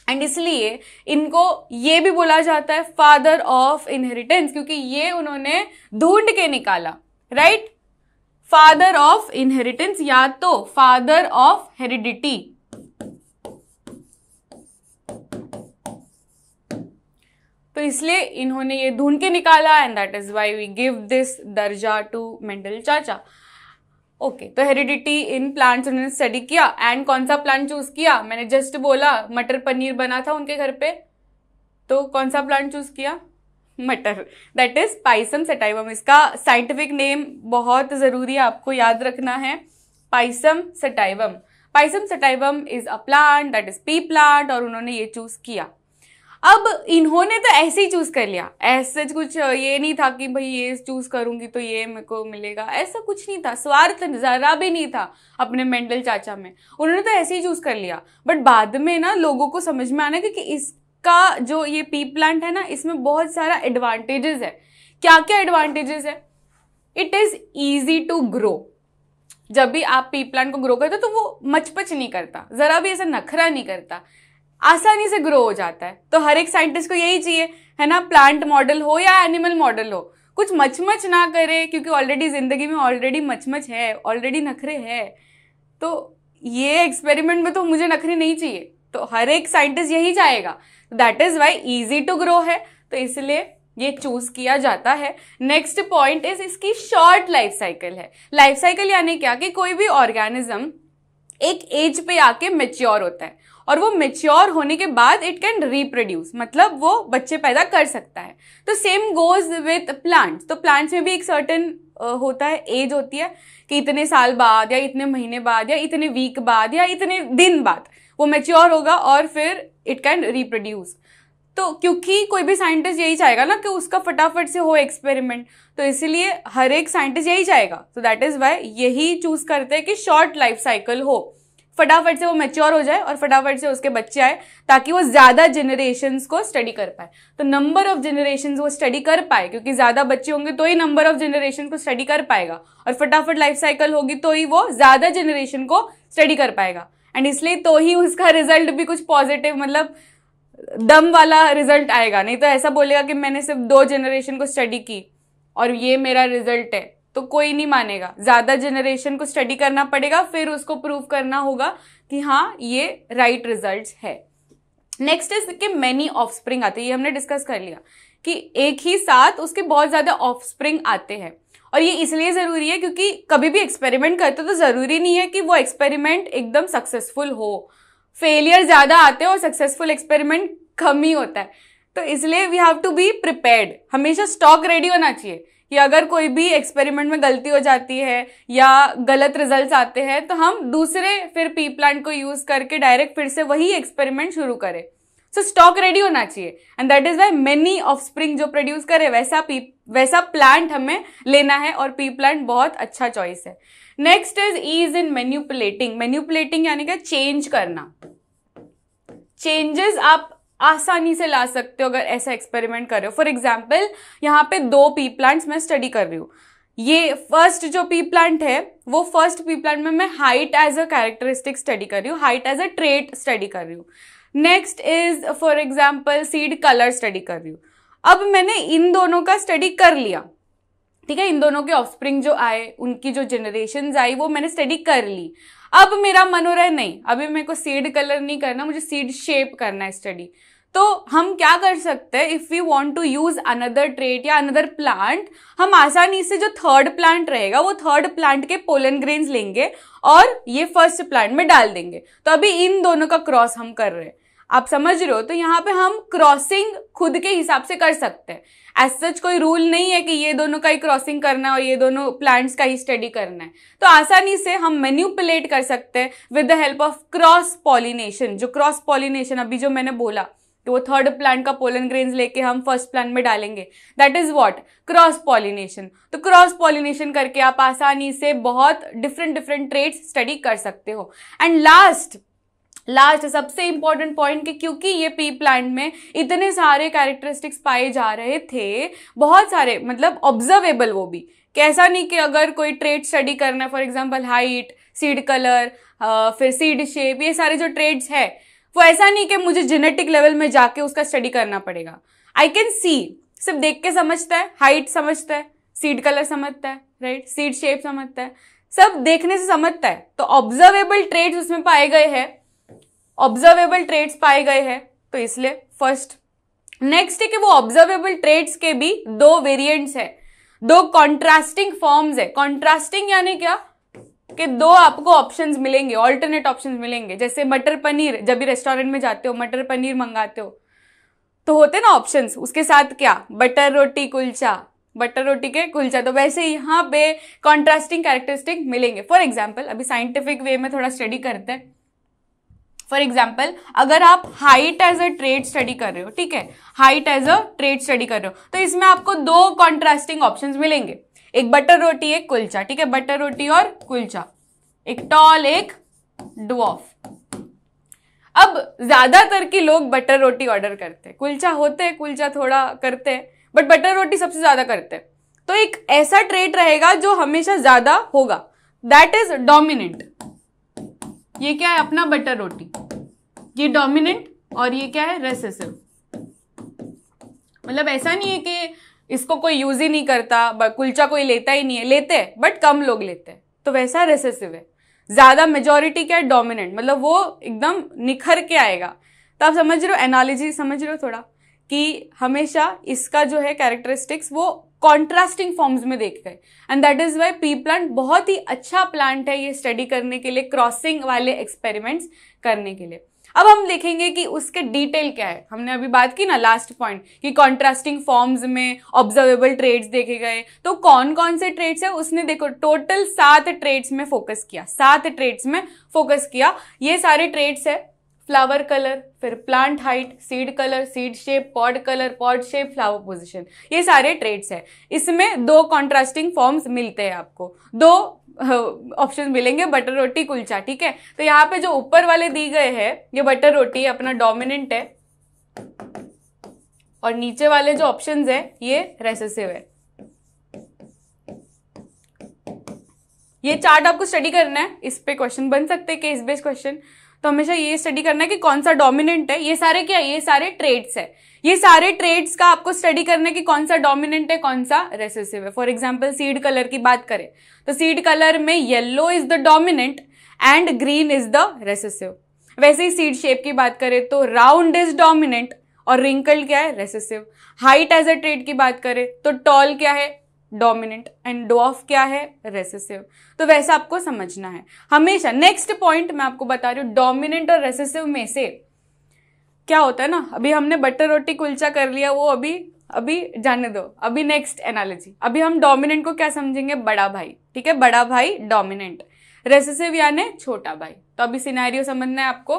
एंड इसलिए इनको ये भी बोला जाता है फादर ऑफ इनहेरिटेंस, क्योंकि ये उन्होंने ढूंढ के निकाला, राइट। फादर ऑफ इनहेरिटेंस या तो फादर ऑफ हेरिडिटी। तो इसलिए इन्होंने ये ढूंढ के निकाला, and that is why we give this दर्जा टू मेंडल चाचा। ओके, तो हेरिडिटी इन प्लांट्स उन्होंने स्टडी किया, एंड कौन सा प्लांट चूज किया, मैंने जस्ट बोला मटर पनीर बना था उनके घर पे, तो कौन सा प्लांट चूज किया, मटर, दैट इज पाइसम सटाइवम। इसका साइंटिफिक नेम बहुत जरूरी है, आपको याद रखना है, Pisum sativum. Pisum sativum is a plant, that is P plant, और उन्होंने ये चूज किया। अब इन्होंने तो ऐसे ही चूज कर लिया, ऐसे कुछ ये नहीं था कि भाई ये चूज करूंगी तो ये मेरे को मिलेगा, ऐसा कुछ नहीं था, स्वार्थ जरा भी नहीं था अपने मेंडल चाचा में, उन्होंने तो ऐसे ही चूज कर लिया। बट बाद में ना लोगों को समझ में आना कि इसका जो ये पी प्लांट है ना, इसमें बहुत सारा एडवांटेजेस है। क्या क्या एडवांटेजेस है, it is easy to grow. जब भी आप पी प्लांट को ग्रो करते हो तो वो मचपच नहीं करता, जरा भी ऐसा नखरा नहीं करता, आसानी से ग्रो हो जाता है। तो हर एक साइंटिस्ट को यही चाहिए है ना, प्लांट मॉडल हो या एनिमल मॉडल हो, कुछ मचमच ना करे, क्योंकि ऑलरेडी जिंदगी में ऑलरेडी मचमच है, ऑलरेडी नखरे है। तो ये एक्सपेरिमेंट में तो मुझे नखरे नहीं चाहिए, तो हर एक साइंटिस्ट यही चाहेगा। That is why easy to grow है, तो इसलिए ये चूज किया जाता है। नेक्स्ट पॉइंट इज इसकी शॉर्ट लाइफ साइकिल है। लाइफ साइकिल यानी क्या कि कोई भी ऑर्गेनिज्म एक एज पे आके मेच्योर होता है, और वो मेच्योर होने के बाद इट कैन रिप्रोड्यूस, मतलब वो बच्चे पैदा कर सकता है। तो सेम गोज विथ प्लांट्स। तो प्लांट्स में भी एक सर्टेन होता है, एज होती है कि इतने साल बाद या इतने महीने बाद या इतने वीक बाद या इतने दिन बाद वो मेच्योर होगा और फिर इट कैन रिप्रोड्यूस। तो क्योंकि कोई भी साइंटिस्ट यही चाहेगा ना कि उसका फटाफट से हो एक्सपेरिमेंट, तो इसीलिए हर एक साइंटिस्ट यही चाहेगा। तो दैट इज वाई यही चूज करते हैं कि शॉर्ट लाइफ साइकिल हो, फटाफट से वो मैच्योर हो जाए और फटाफट से उसके बच्चे आए, ताकि वो ज्यादा जनरेशंस को स्टडी कर पाए। तो नंबर ऑफ जनरेशंस वो स्टडी कर पाए, क्योंकि ज्यादा बच्चे होंगे तो ही नंबर ऑफ जनरेशन को स्टडी कर पाएगा, और फटाफट लाइफ साइकिल होगी तो ही वो ज्यादा जनरेशन को स्टडी कर पाएगा, एंड इसलिए तो ही उसका रिजल्ट भी कुछ पॉजिटिव, मतलब दम वाला रिजल्ट आएगा। नहीं तो ऐसा बोलेगा कि मैंने सिर्फ 2 जनरेशन को स्टडी की और ये मेरा रिजल्ट है, तो कोई नहीं मानेगा। ज्यादा जनरेशन को स्टडी करना पड़ेगा, फिर उसको प्रूव करना होगा कि हाँ ये राइट रिजल्ट्स है। नेक्स्ट इज कि मेनी ऑफस्प्रिंग आते हैं, ये हमने डिस्कस कर लिया कि एक ही साथ उसके बहुत ज्यादा ऑफस्प्रिंग आते हैं, और ये इसलिए जरूरी है क्योंकि कभी भी एक्सपेरिमेंट करते तो जरूरी नहीं है कि वो एक्सपेरिमेंट एकदम सक्सेसफुल हो, फेलियर ज्यादा आते हैं और सक्सेसफुल एक्सपेरिमेंट कम ही होता है। तो इसलिए we have to be prepared, हमेशा स्टॉक रेडी होना चाहिए कि अगर कोई भी एक्सपेरिमेंट में गलती हो जाती है या गलत रिजल्ट्स आते हैं तो हम दूसरे फिर पी प्लांट को यूज करके डायरेक्ट फिर से वही एक्सपेरिमेंट शुरू करें। सो स्टॉक रेडी होना चाहिए and that is why many offspring जो प्रोड्यूस करे वैसा प्लांट हमें लेना है और पी प्लांट बहुत अच्छा चॉइस है। Next is ease in manipulating यानी कि चेंज करना। चेंजेस आप आसानी से ला सकते हो अगर ऐसा एक्सपेरिमेंट कर रहे हो। फॉर एग्जाम्पल यहाँ पे 2 पी प्लांट्स मैं स्टडी कर रही हूँ। ये फर्स्ट जो पी प्लांट है वो फर्स्ट पी प्लांट में मैं height as a characteristic study कर रही हूँ, height as a trait study कर रही हूँ। Next is for example seed colour study कर रही हूँ। अब मैंने इन दोनों का स्टडी कर लिया, ठीक है, इन दोनों के ऑफस्प्रिंग जो आए, उनकी जो जनरेशन आई वो मैंने स्टडी कर ली। अब मेरा मन हो रहा है नहीं, अभी मेरे को सीड कलर नहीं करना, मुझे सीड शेप करना है स्टडी। तो हम क्या कर सकते हैं, if we want to use another trait या अनदर प्लांट, हम आसानी से जो थर्ड प्लांट रहेगा वो थर्ड प्लांट के पोलन ग्रेन्स लेंगे और ये फर्स्ट प्लांट में डाल देंगे। तो अभी इन दोनों का क्रॉस हम कर रहे हैं, आप समझ रहे हो। तो यहाँ पे हम क्रॉसिंग खुद के हिसाब से कर सकते हैं। एज सच कोई रूल नहीं है कि ये दोनों का ही क्रॉसिंग करना है और ये दोनों प्लांट्स का ही स्टडी करना है। तो आसानी से हम मैन्युपुलेट कर सकते हैं with the help of cross pollination. जो क्रॉस पॉलिनेशन अभी जो मैंने बोला कि वो थर्ड प्लांट का पोलन ग्रेन्स लेके हम फर्स्ट प्लांट में डालेंगे, that is what, cross pollination. तो क्रॉस पॉलिनेशन करके आप आसानी से बहुत डिफरेंट ट्रेट्स स्टडी कर सकते हो। एंड लास्ट सबसे इंपॉर्टेंट पॉइंट कि क्योंकि ये पी प्लांट में इतने सारे कैरेक्टरिस्टिक्स पाए जा रहे थे, बहुत सारे, मतलब ऑब्जर्वेबल, वो भी कैसा नहीं कि अगर कोई ट्रेट स्टडी करना है, for example height, seed colour, फिर सीड शेप, ये सारे जो ट्रेट्स है वो ऐसा नहीं कि मुझे जेनेटिक लेवल में जाके उसका स्टडी करना पड़ेगा। आई कैन सी, सिर्फ देख के समझता है, हाइट समझता है, सीड कलर समझता है, राइट, सीड शेप समझता है, सब देखने से समझता है। तो ऑब्जर्वेबल ट्रेट्स उसमें पाए गए हैं, ऑब्जर्वेबल ट्रेट्स पाए गए हैं, तो इसलिए फर्स्ट। नेक्स्ट है कि वो ऑब्जर्वेबल ट्रेट्स के भी 2 वेरिएंट्स है, 2 कॉन्ट्रास्टिंग फॉर्म्स है। कॉन्ट्रास्टिंग यानी क्या कि 2 आपको ऑप्शंस मिलेंगे, ऑल्टरनेट ऑप्शंस मिलेंगे। जैसे मटर पनीर, जब भी रेस्टोरेंट में जाते हो मटर पनीर मंगाते हो तो होते ना ऑप्शंस, उसके साथ क्या, बटर रोटी कुलचा, बटर रोटी के कुलचा। तो वैसे यहाँ पे कॉन्ट्रास्टिंग कैरेक्टरिस्टिक मिलेंगे। फॉर एग्जाम्पल अभी साइंटिफिक वे में थोड़ा स्टडी करते हैं। फॉर एग्जाम्पल अगर आप height as a trait study कर रहे हो, ठीक है, height as a trait study कर रहे हो, तो इसमें आपको 2 कॉन्ट्रास्टिंग ऑप्शंस मिलेंगे, एक बटर रोटी एक कुलचा, ठीक है, बटर रोटी और कुलचा, एक टॉल एक ड्वार्फ। अब ज्यादातर के लोग बटर रोटी ऑर्डर करते हैं, कुलचा होते हैं, कुलचा थोड़ा करते हैं, बट बटर रोटी सबसे ज्यादा करते हैं। तो एक ऐसा ट्रेट रहेगा जो हमेशा ज्यादा होगा, दैट इज डोमिनेंट। ये क्या है, अपना बटर रोटी, ये डोमिनेंट, और ये क्या है, रेसेसिव। मतलब ऐसा नहीं है कि इसको कोई यूज ही नहीं करता, कुलचा कोई लेता ही नहीं है, लेते हैं बट कम लोग लेते हैं, तो वैसा रेसेसिव है। ज्यादा मेजोरिटी क्या है, डोमिनेंट, मतलब वो एकदम निखर के आएगा। तो आप समझ रहे हो, एनालॉजी समझ रहे हो थोड़ा, कि हमेशा इसका जो है कैरेक्टरिस्टिक्स वो कॉन्ट्रास्टिंग फॉर्म्स में देख गए। And that is why pea plant बहुत ही अच्छा प्लांट है ये स्टडी करने के लिए, क्रॉसिंग वाले एक्सपेरिमेंट्स करने के लिए। अब हम देखेंगे कि उसके डिटेल क्या है। हमने अभी बात की ना लास्ट पॉइंट कि कॉन्ट्रास्टिंग फॉर्म्स में ऑब्जर्वेबल ट्रेट्स देखे गए, तो कौन कौन से ट्रेट्स है उसने देखो टोटल 7 ट्रेट्स में फोकस किया, 7 ट्रेट्स में फोकस किया। ये सारे ट्रेट्स है, फ्लावर कलर, फिर plant height, seed colour, seed shape, pod colour, pod shape, flower position, ये सारे ट्रेट्स है। इसमें 2 कॉन्ट्रास्टिंग फॉर्म्स मिलते हैं आपको, 2 ऑप्शन मिलेंगे, बटर रोटी कुलचा, ठीक है। तो यहाँ पे जो ऊपर वाले दी गए हैं ये बटर रोटी अपना डोमिनेंट है, और नीचे वाले जो ऑप्शंस है ये रेसेसिव है। ये चार्ट आपको स्टडी करना है, इस पे क्वेश्चन बन सकते हैं, केस बेस्ड क्वेश्चन। तो हमेशा ये स्टडी करना है कि कौन सा डोमिनेंट है। ये सारे क्या है, ये सारे ट्रेट्स है, ये सारे ट्रेट्स का आपको स्टडी करना है कि कौन सा डोमिनेंट है कौन सा रेसेसिव है। फॉर एग्जांपल सीड कलर की बात करें तो सीड कलर में yellow is the dominant and green is the recessive. वैसे ही सीड शेप की बात करें तो राउंड इज डोमिनेंट और रिंकल्ड क्या है, recessive. Height as a trait की बात करें तो टॉल क्या है, डोमिनेंट, एंड ड्वार्फ क्या है, रेसेसिव। तो वैसा आपको समझना है हमेशा। नेक्स्ट पॉइंट मैं आपको बता रही हूँ, डोमिनेंट और रेसेसिव में से क्या होता है ना, अभी हमने बटर रोटी कुलचा कर लिया, वो अभी अभी जाने दो, अभी नेक्स्ट एनालॉजी। अभी हम डोमिनेंट को क्या समझेंगे, बड़ा भाई, ठीक है, बड़ा भाई डोमिनेंट, रेसेसिव यानी छोटा भाई। तो अभी सिनेरियो समझना है आपको,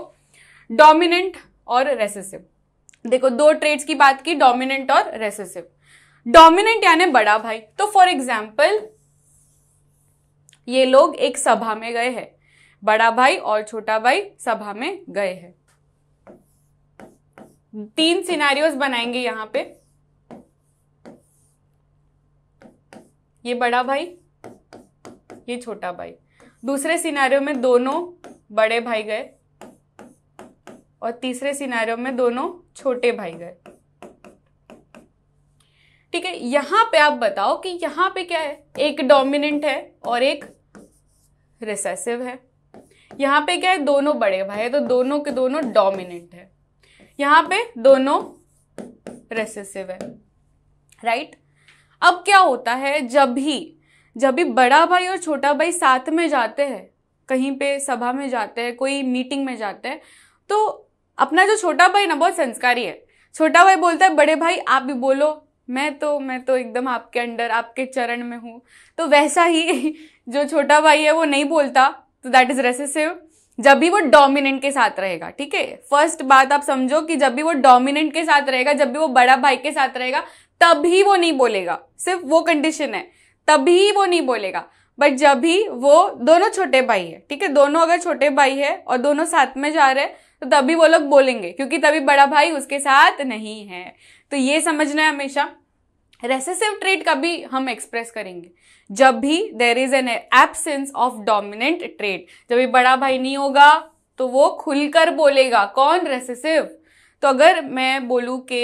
डोमिनेंट और रेसेसिव। देखो दो ट्रेड्स की बात की, डोमिनेंट और रेसेसिव। डोमिनेंट यानी बड़ा भाई, तो फॉर एग्जाम्पल ये लोग एक सभा में गए हैं, बड़ा भाई और छोटा भाई सभा में गए हैं। 3 सिनेरियोस बनाएंगे यहां पे, ये बड़ा भाई, ये छोटा भाई। दूसरे सिनेरियो में दोनों बड़े भाई गए और तीसरे सिनेरियो में दोनों छोटे भाई गए। ठीक है, यहां पे आप बताओ कि यहां पे क्या है, एक डोमिनेंट है और एक रिसेसिव है। यहां पे क्या है, दोनों बड़े भाई है, तो दोनों के दोनों डोमिनेंट है। यहां पे दोनों रिसेसिव है, राइट। अब क्या होता है, जब भी बड़ा भाई और छोटा भाई साथ में जाते हैं, कहीं पे सभा में जाते हैं, कोई मीटिंग में जाते हैं, तो अपना जो छोटा भाई ना बहुत संस्कारी है। छोटा भाई बोलता है बड़े भाई आप भी बोलो, मैं तो एकदम आपके अंडर, आपके चरण में हूं। तो वैसा ही जो छोटा भाई है वो नहीं बोलता, तो दैट इज रेसेसिव। जब भी वो डोमिनेंट के साथ रहेगा, ठीक है, फर्स्ट बात आप समझो कि जब भी वो डोमिनेंट के साथ रहेगा, जब भी वो बड़ा भाई के साथ रहेगा, तभी वो नहीं बोलेगा, सिर्फ वो कंडीशन है, तभी वो नहीं बोलेगा। बट जब भी वो दोनों छोटे भाई है, ठीक है, दोनों अगर छोटे भाई है और दोनों साथ में जा रहे हैं, तो तभी वो लोग बोलेंगे, क्योंकि तभी बड़ा भाई उसके साथ नहीं है। तो ये समझना है हमेशा। रेसेसिव ट्रेट का भी हम एक्सप्रेस करेंगे जब भी there is an absence of dominant trait. जब भी बड़ा भाई नहीं होगा तो वो खुलकर बोलेगा, कौन, रेसेसिव। तो अगर मैं बोलूं कि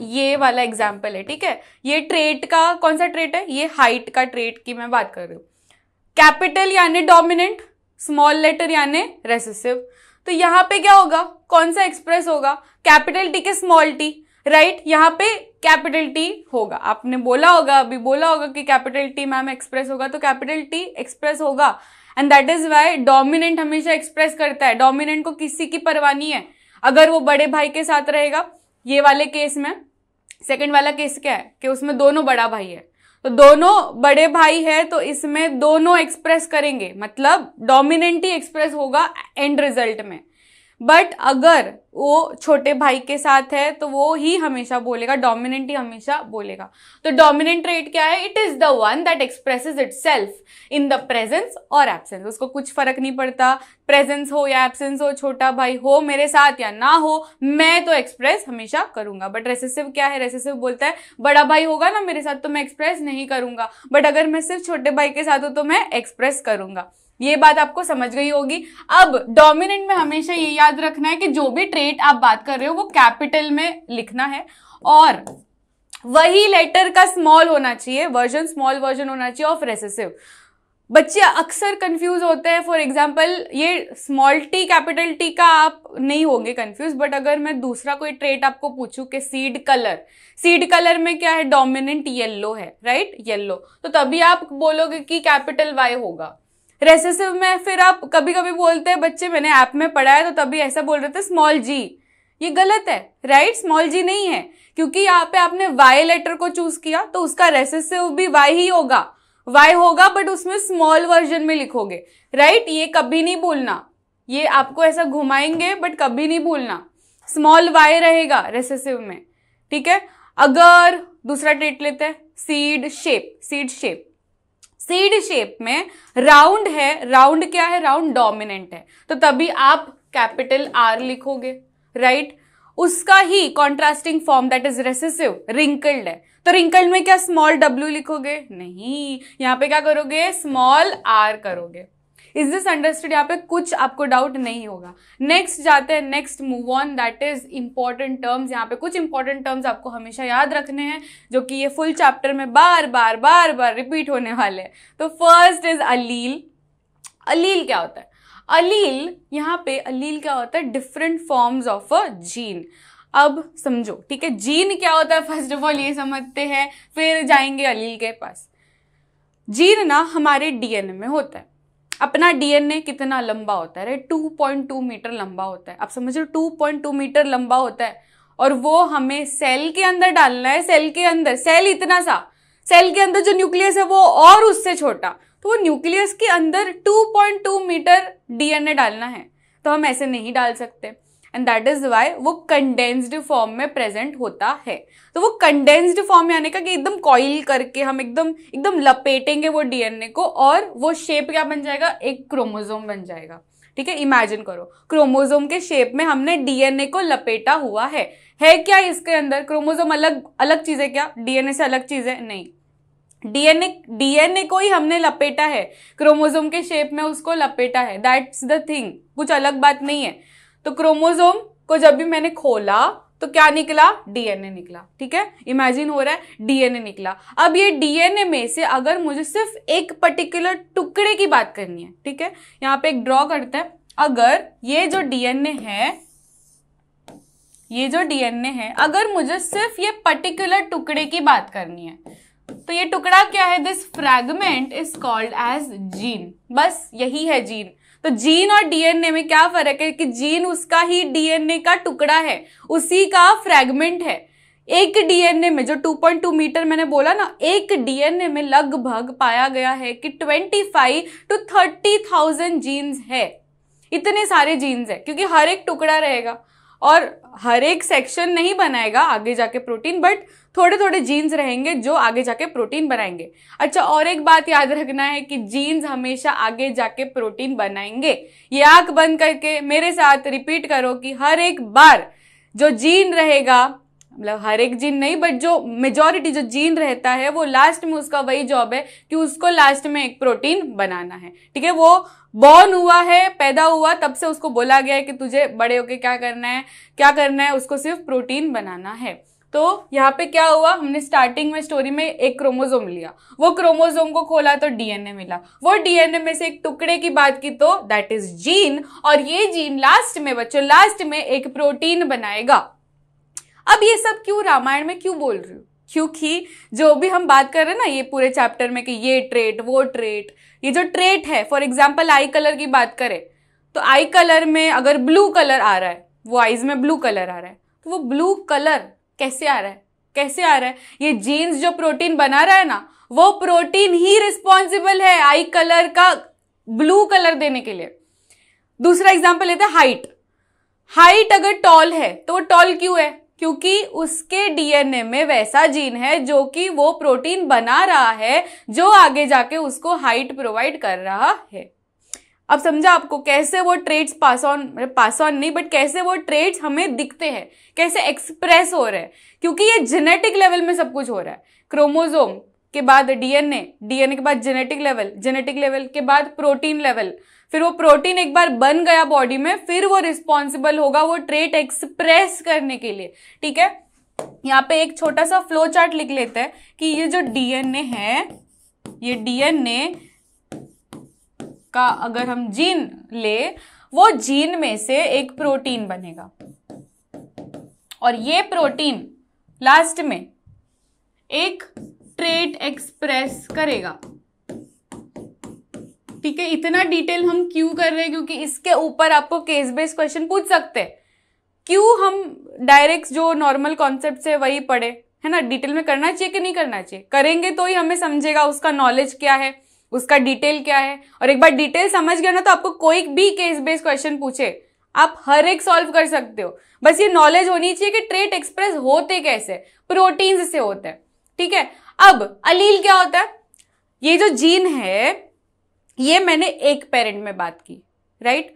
ये वाला एग्जाम्पल है, ठीक है, ये ट्रेट का कौन सा ट्रेट है, ये हाइट का ट्रेट की मैं बात कर रही हूं। कैपिटल यानी डोमिनेंट, स्मॉल लेटर यानी रेसेसिव। तो यहां पे क्या होगा, कौन सा एक्सप्रेस होगा, कैपिटल टी के स्मॉल टी, राइट। यहां पे कैपिटल टी होगा, आपने बोला होगा, अभी बोला होगा कि कैपिटल टी मैम एक्सप्रेस होगा, तो कैपिटल टी एक्सप्रेस होगा। And that is why dominant हमेशा एक्सप्रेस करता है। डोमिनेंट को किसी की परवाह नहीं है, अगर वो बड़े भाई के साथ रहेगा। ये वाले केस में, सेकंड वाला केस क्या है कि उसमें दोनों बड़ा भाई है, तो दोनों बड़े भाई है, तो इसमें दोनों एक्सप्रेस करेंगे, मतलब डोमिनेंट ही एक्सप्रेस होगा एंड रिजल्ट में। बट अगर वो छोटे भाई के साथ है तो वो ही हमेशा बोलेगा, डोमिनेंट ही हमेशा बोलेगा। तो डोमिनेंट ट्रेट क्या है, it is the one that expresses itself in the presence और एब्सेंस। उसको कुछ फर्क नहीं पड़ता, प्रेजेंस हो या एब्सेंस हो, छोटा भाई हो मेरे साथ या ना हो, मैं तो एक्सप्रेस हमेशा करूंगा। बट रेसेसिव क्या है, रेसेसिव बोलता है बड़ा भाई होगा ना मेरे साथ तो मैं एक्सप्रेस नहीं करूंगा, बट अगर मैं सिर्फ छोटे भाई के साथ हूं तो मैं एक्सप्रेस करूंगा। ये बात आपको समझ गई होगी। अब डोमिनेंट में हमेशा ये याद रखना है कि जो भी ट्रेट आप बात कर रहे हो वो कैपिटल में लिखना है और वही लेटर का स्मॉल होना चाहिए, वर्जन स्मॉल वर्जन होना चाहिए ऑफ रेसेसिव। बच्चे अक्सर कंफ्यूज होते हैं, फॉर एग्जाम्पल ये स्मॉल टी कैपिटल टी का आप नहीं होंगे कंफ्यूज, बट अगर मैं दूसरा कोई ट्रेट आपको पूछूं कि सीड कलर, सीड कलर में क्या है, डोमिनेंट येलो है, राइट, येलो, तो तभी आप बोलोगे कि कैपिटल वाई होगा। रेसेसिव में फिर आप कभी कभी बोलते हैं बच्चे, मैंने ऐप में पढ़ा है तो तभी ऐसा बोल रहे थे स्मॉल जी, ये गलत है, राइट, स्मॉल जी नहीं है, क्योंकि यहाँ पे आपने वाई लेटर को चूज किया तो उसका रेसेसिव भी वाई ही होगा, वाई होगा, बट उसमें स्मॉल वर्जन में लिखोगे, राइट। ये कभी नहीं भूलना, ये आपको ऐसा घुमाएंगे बट कभी नहीं भूलना, स्मॉल वाई रहेगा रेसेसिव में, ठीक है। अगर दूसरा ट्रेट लेते हैं, seed shape, seed shape, seed shape में राउंड है, राउंड क्या है, राउंड डोमिनेंट है, तो तभी आप कैपिटल आर लिखोगे, राइट। उसका ही contrasting form that is recessive, wrinkled है, तो रिंकल्ड में क्या स्मॉल डब्ल्यू लिखोगे, नहीं, यहां पे क्या करोगे, स्मॉल आर करोगे। इज दिस अंडरस्टूड, यहाँ पे कुछ आपको डाउट नहीं होगा। नेक्स्ट जाते हैं, next move on, that is important terms. यहाँ पे कुछ इंपॉर्टेंट टर्म्स आपको हमेशा याद रखने हैं जो कि ये फुल चैप्टर में बार बार रिपीट होने वाले हैं। तो फर्स्ट इज अलील। अलील क्या होता है, अलील, यहाँ पे अलील क्या होता है, different forms of a gene. अब समझो, ठीक है, जीन क्या होता है फर्स्ट ऑफ ऑल ये समझते हैं, फिर जाएंगे अलील के पास। जीन ना हमारे डीएनए में होता है। अपना डीएनए कितना लंबा होता है, 2.2 मीटर लंबा होता है। आप समझ रहे हो, 2.2 मीटर लंबा होता है, और वो हमें सेल के अंदर डालना है। सेल के अंदर, सेल इतना सा, सेल के अंदर जो न्यूक्लियस है वो और उससे छोटा, तो वो न्यूक्लियस के अंदर 2.2 मीटर डीएनए डालना है, तो हम ऐसे नहीं डाल सकते। एंड दैट इज वाई वो कंडेंस्ड फॉर्म में प्रेजेंट होता है। तो वो कंडेंस्ड फॉर्म यानी का कि एकदम कॉइल करके हम एकदम लपेटेंगे वो डीएनए को, और वो शेप क्या बन जाएगा, एक क्रोमोसोम बन जाएगा। ठीक है, इमेजिन करो क्रोमोसोम के शेप में हमने डीएनए को लपेटा हुआ है क्या इसके अंदर? क्रोमोसोम अलग चीज है क्या? डीएनए से अलग चीज है? नहीं, डीएनए को ही हमने लपेटा है, क्रोमोसोम के शेप में उसको लपेटा है, दैट्स द थिंग, कुछ अलग बात नहीं है। तो क्रोमोसोम को जब भी मैंने खोला तो क्या निकला? डीएनए निकला। ठीक है, इमेजिन हो रहा है, डीएनए निकला। अब ये डीएनए में से अगर मुझे सिर्फ एक पर्टिकुलर टुकड़े की बात करनी है, ठीक है, यहां पे एक ड्रॉ करते हैं। अगर ये जो डीएनए है, अगर मुझे सिर्फ ये पर्टिकुलर टुकड़े की बात करनी है, तो ये टुकड़ा क्या है? This fragment is called as gene. बस यही है जीन। तो जीन और डीएनए में क्या फर्क है कि जीन उसका ही डीएनए का टुकड़ा है, उसी का फ्रैगमेंट है। एक डीएनए में जो 2.2 मीटर मैंने बोला ना, एक डीएनए में लगभग पाया गया है कि 25 to 30,000 जीन्स है। इतने सारे जीन्स है, क्योंकि हर एक टुकड़ा रहेगा और हर एक सेक्शन नहीं बनाएगा आगे जाके प्रोटीन, बट थोड़े थोड़े जीन्स रहेंगे जो आगे जाके प्रोटीन बनाएंगे। अच्छा, और एक बात याद रखना है कि जीन्स हमेशा आगे जाके प्रोटीन बनाएंगे। ये आंख बंद करके मेरे साथ रिपीट करो कि हर एक बार जो जीन रहेगा, मतलब हर एक जीन नहीं बट जो मेजॉरिटी जो जीन रहता है, वो लास्ट में उसका वही जॉब है कि उसको लास्ट में एक प्रोटीन बनाना है। ठीक है, वो बॉर्न हुआ है, पैदा हुआ, तब से उसको बोला गया है कि तुझे बड़े होके क्या करना है, उसको सिर्फ प्रोटीन बनाना है। तो यहाँ पे क्या हुआ, हमने स्टार्टिंग में स्टोरी में एक क्रोमोसोम लिया, वो क्रोमोसोम को खोला तो डीएनए मिला, वो डीएनए में से एक टुकड़े की बात की तो दैट इज जीन, और ये जीन लास्ट में एक प्रोटीन बनाएगा। अब ये सब क्यों रामायण में क्यों बोल रही हूँ? क्योंकि जो भी हम बात कर रहे हैं ना ये पूरे चैप्टर में कि ये ट्रेट वो ट्रेट, ये जो ट्रेट है, फॉर एग्जाम्पल आई कलर की बात करें तो आई कलर में अगर ब्लू कलर आ रहा है, वो आईज में ब्लू कलर आ रहा है, तो वो ब्लू कलर कैसे आ रहा है? ये जीन्स जो प्रोटीन बना रहा है ना, वो प्रोटीन ही रिस्पॉन्सिबल है आई कलर का ब्लू कलर देने के लिए। दूसरा एग्जाम्पल लेते हैं हाइट अगर टॉल है तो वो टॉल क्यों है? क्योंकि उसके डीएनए में वैसा जीन है जो कि वो प्रोटीन बना रहा है, जो आगे जाके उसको हाइट प्रोवाइड कर रहा है। अब समझा आपको कैसे वो ट्रेट्स पास ऑन नहीं बट कैसे वो ट्रेट्स हमें दिखते हैं, कैसे एक्सप्रेस हो रहे हैं, क्योंकि ये जेनेटिक लेवल में सब कुछ हो रहा है। क्रोमोसोम के बाद डीएनए के बाद जेनेटिक लेवल के बाद प्रोटीन लेवल, फिर वो प्रोटीन एक बार बन गया बॉडी में, फिर वो रिस्पॉन्सिबल होगा वो ट्रेट एक्सप्रेस करने के लिए। ठीक है, यहाँ पे एक छोटा सा फ्लो चार्ट लिख लेते हैं कि ये जो डीएनए है, ये डीएनए का अगर हम जीन ले, वो जीन में से एक प्रोटीन बनेगा और ये प्रोटीन लास्ट में एक ट्रेट एक्सप्रेस करेगा। ठीक है, इतना डिटेल हम क्यों कर रहे हैं? क्योंकि इसके ऊपर आपको केस बेस्ड क्वेश्चन पूछ सकते हैं। क्यों हम डायरेक्ट जो नॉर्मल कॉन्सेप्ट है वही पढ़े, है ना? डिटेल में करना चाहिए कि नहीं करना चाहिए? करेंगे तो ही हमें समझेगा उसका नॉलेज क्या है, उसका डिटेल क्या है। और एक बार डिटेल समझ गया ना तो आपको कोई भी केस बेस्ड क्वेश्चन पूछे आप हर एक सॉल्व कर सकते हो। बस ये नॉलेज होनी चाहिए कि ट्रेट एक्सप्रेस होते कैसे, प्रोटीन्स से होते हैं। ठीक है, अब अलील क्या होता है? ये जो जीन है, ये मैंने एक पेरेंट में बात की, राइट?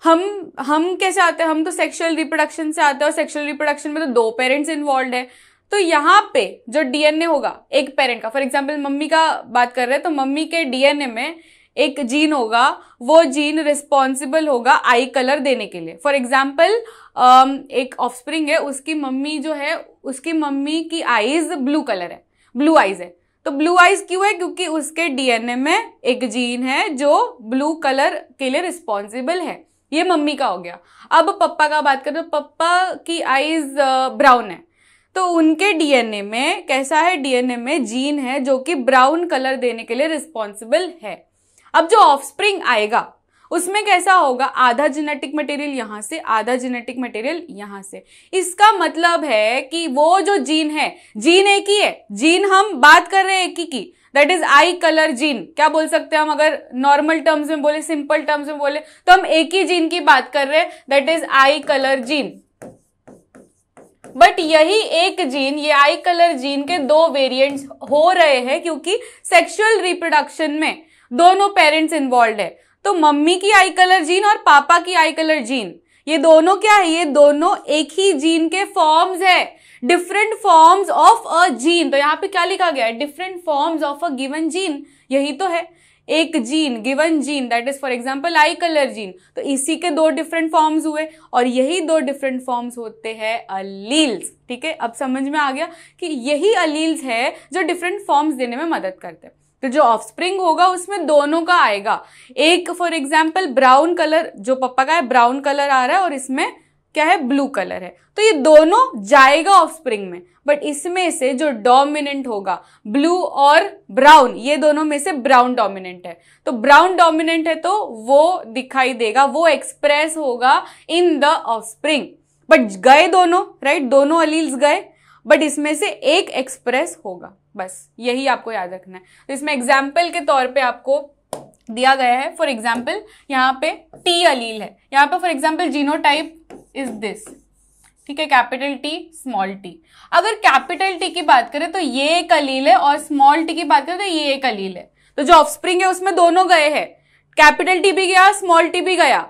हम कैसे आते हैं? हम तो सेक्सुअल रिप्रोडक्शन से आते हैं और सेक्सुअल रिप्रोडक्शन में तो 2 पेरेंट्स इन्वॉल्व है। तो यहाँ पे जो डीएनए होगा एक पेरेंट का, फॉर एग्जाम्पल मम्मी का बात कर रहे हैं तो मम्मी के डीएनए में एक जीन होगा, वो जीन रिस्पॉन्सिबल होगा आई कलर देने के लिए। फॉर एग्जाम्पल एक ऑफस्प्रिंग है, उसकी मम्मी जो है, उसकी मम्मी की आईज ब्लू कलर है, ब्लू आईज है। तो ब्लू आईज क्यों है? क्योंकि उसके डीएनए में एक जीन है जो ब्लू कलर के लिए रिस्पॉन्सिबल है। ये मम्मी का हो गया। अब पप्पा का बात करें तो पप्पा की आईज ब्राउन है, तो उनके डीएनए में कैसा है? डीएनए में जीन है जो कि ब्राउन कलर देने के लिए रिस्पॉन्सिबल है। अब जो ऑफस्प्रिंग आएगा उसमें कैसा होगा, आधा जेनेटिक मटेरियल यहां से, आधा जेनेटिक मटेरियल यहां से। इसका मतलब है कि वो जो जीन है, जीन एक ही है, जीन हम बात कर रहे हैं एक ही की, that is I colour gene. क्या बोल सकते हैं हम, अगर नॉर्मल टर्म्स में बोले, सिंपल टर्म्स में बोले, तो हम एक ही जीन की बात कर रहे हैं, that is I colour gene. But यही एक जीन, ये आई कलर जीन के दो वेरिएंट्स हो रहे हैं, क्योंकि सेक्सुअल रिप्रोडक्शन में दोनों पेरेंट्स इन्वॉल्व है। तो मम्मी की आई कलर जीन और पापा की आई कलर जीन, ये दोनों क्या है, ये दोनों एक ही जीन के फॉर्म्स है, different forms of a gene. तो यहां पे क्या लिखा गया है, different forms of a given gene, यही तो है, एक gene, given gene, that is for example I colour gene. तो इसी के दो डिफरेंट फॉर्म्स हुए, और यही दो डिफरेंट फॉर्म्स होते हैं अलील्स। ठीक है, अब समझ में आ गया कि यही अलील्स है जो डिफरेंट फॉर्म्स देने में मदद करते हैं। तो जो ऑफस्प्रिंग होगा उसमें दोनों का आएगा, एक फॉर एग्जांपल ब्राउन कलर, जो पापा का है ब्राउन कलर आ रहा है, और इसमें क्या है, ब्लू कलर है, तो ये दोनों जाएगा ऑफस्प्रिंग में। बट इसमें से जो डोमिनेंट होगा, ब्लू और ब्राउन, ये दोनों में से ब्राउन डोमिनेंट है, तो ब्राउन डोमिनेंट है तो वो दिखाई देगा, वो एक्सप्रेस होगा इन द ऑफस्प्रिंग। बट गए दोनों, राइट, दोनों अलील्स गए, बट इसमें से एक एक्सप्रेस होगा, बस यही आपको याद रखना है। तो इसमें एग्जाम्पल के तौर पे आपको दिया गया है, फॉर एग्जाम्पल यहाँ पे टी अलील है, यहाँ पे for example genotype is this, ठीक है, कैपिटल टी स्मॉल टी। अगर कैपिटल टी की बात करें तो ये एक अलील है, और स्मॉल टी की बात करें तो ये एक अलील है। तो जो ऑफस्प्रिंग है उसमें दोनों गए हैं, कैपिटल टी भी गया, स्मॉल टी भी गया।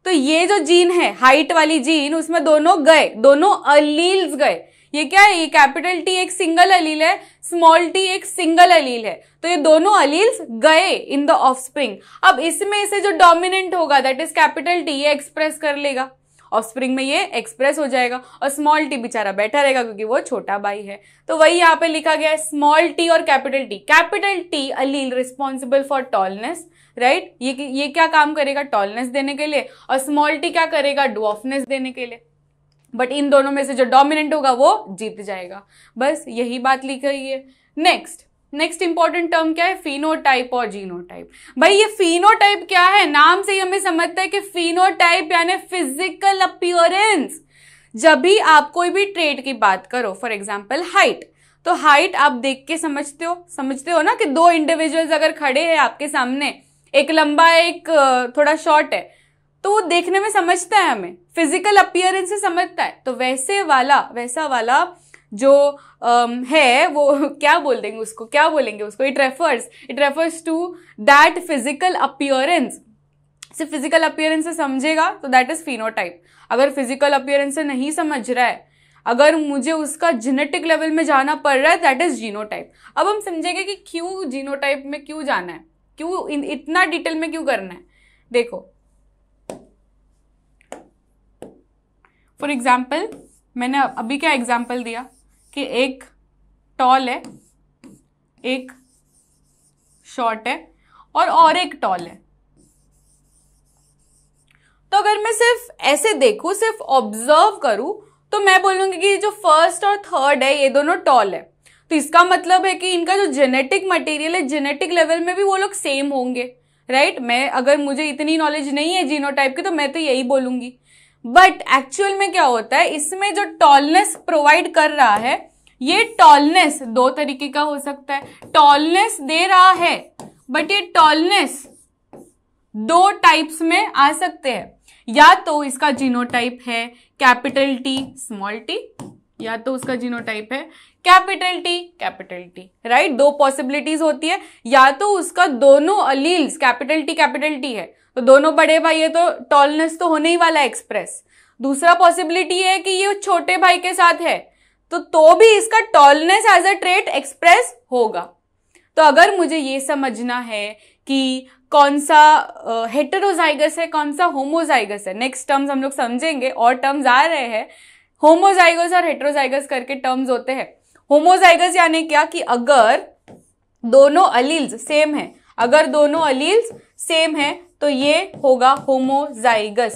तो ये जो जीन है, हाइट वाली जीन, उसमें दोनों गए, दोनों अलील्स गए। ये क्या है, ये कैपिटल टी एक सिंगल अलील है, स्मॉल टी एक सिंगल अलील है, तो ये दोनों अलील्स गए इन द ऑफस्प्रिंग। अब इसमें से जो डोमिनेंट होगा, दैट इज कैपिटल टी, ये एक्सप्रेस कर लेगा ऑफस्प्रिंग में, ये एक्सप्रेस हो जाएगा, और स्मॉल टी बेचारा बैठा रहेगा क्योंकि वो छोटा भाई है। तो वही यहाँ पे लिखा गया है, स्मॉल टी और capital T. Capital T allele responsible for tallness, right, ये क्या काम करेगा, टॉलनेस देने के लिए, और स्मॉल टी क्या करेगा, ड्वार्फनेस देने के लिए। बट इन दोनों में से जो डोमिनेंट होगा वो जीत जाएगा, बस यही बात लिखी गई है। नेक्स्ट इंपॉर्टेंट टर्म क्या है, फिनोटाइप और जीनोटाइप। भाई ये फिनोटाइप क्या है, नाम से ही हमें समझता है कि फिनोटाइप यानी फिजिकल अपीयरेंस। जब भी आप कोई भी ट्रेट की बात करो, फॉर एग्जांपल हाइट, तो हाइट आप देख के समझते हो ना कि दो इंडिविजुअल्स अगर खड़े हैं आपके सामने, एक लंबा एक थोड़ा शॉर्ट है, तो वो देखने में समझता है, हमें फिजिकल अपीयरेंस से समझता है। तो वैसा वाला जो है वो क्या बोलेंगे उसको, it refers to that physical appearance. सिर्फ फिजिकल अपीयरेंस से समझेगा तो दैट इज फिनोटाइप। अगर फिजिकल अपीयरेंस से नहीं समझ रहा है, अगर मुझे उसका जेनेटिक लेवल में जाना पड़ रहा है, दैट इज जीनोटाइप। अब हम समझेंगे कि क्यों जीनोटाइप में क्यों जाना है, क्यों इतना डिटेल में क्यों करना है। देखो फॉर एग्जाम्पल, मैंने अभी क्या एग्जाम्पल दिया कि एक टॉल है, एक शॉर्ट है, और एक टॉल है। तो अगर मैं सिर्फ ऐसे देखूं, सिर्फ ऑब्जर्व करूं, तो मैं बोलूंगी कि जो फर्स्ट और थर्ड है ये दोनों टॉल है। तो इसका मतलब है कि इनका जो जेनेटिक मटेरियल है, जेनेटिक लेवल में भी वो लोग सेम होंगे, राइट। मैं अगर मुझे इतनी नॉलेज नहीं है जीनोटाइप की तो मैं तो यही बोलूंगी। बट एक्चुअल में क्या होता है, इसमें जो टॉलनेस प्रोवाइड कर रहा है, ये टॉलनेस दो तरीके का हो सकता है। टॉलनेस दे रहा है, बट ये टॉलनेस दो टाइप्स में आ सकते हैं। या तो इसका जीनोटाइप है कैपिटल टी स्मॉल टी, या तो उसका जीनोटाइप है कैपिटल टी, राइट। दो पॉसिबिलिटीज होती है, या तो उसका दोनों अलील्स कैपिटल टी है, तो दोनों बड़े भाई है तो टॉलनेस तो होने ही वाला है एक्सप्रेस। दूसरा पॉसिबिलिटी है कि ये छोटे भाई के साथ है, तो भी इसका tallness as a trait express होगा। तो अगर मुझे ये समझना है कि कौन सा हेटेरोजाइगस है, कौन सा होमोजाइगस है, नेक्स्ट टर्म्स हम लोग समझेंगे, और टर्म्स आ रहे हैं। होमोजाइगस और हेटेरोजाइगस करके टर्म्स होते हैं। होमोजाइगस यानी क्या कि अगर दोनों अलील्स सेम है, अगर दोनों अलील्स सेम है तो ये होगा होमोजाइगस।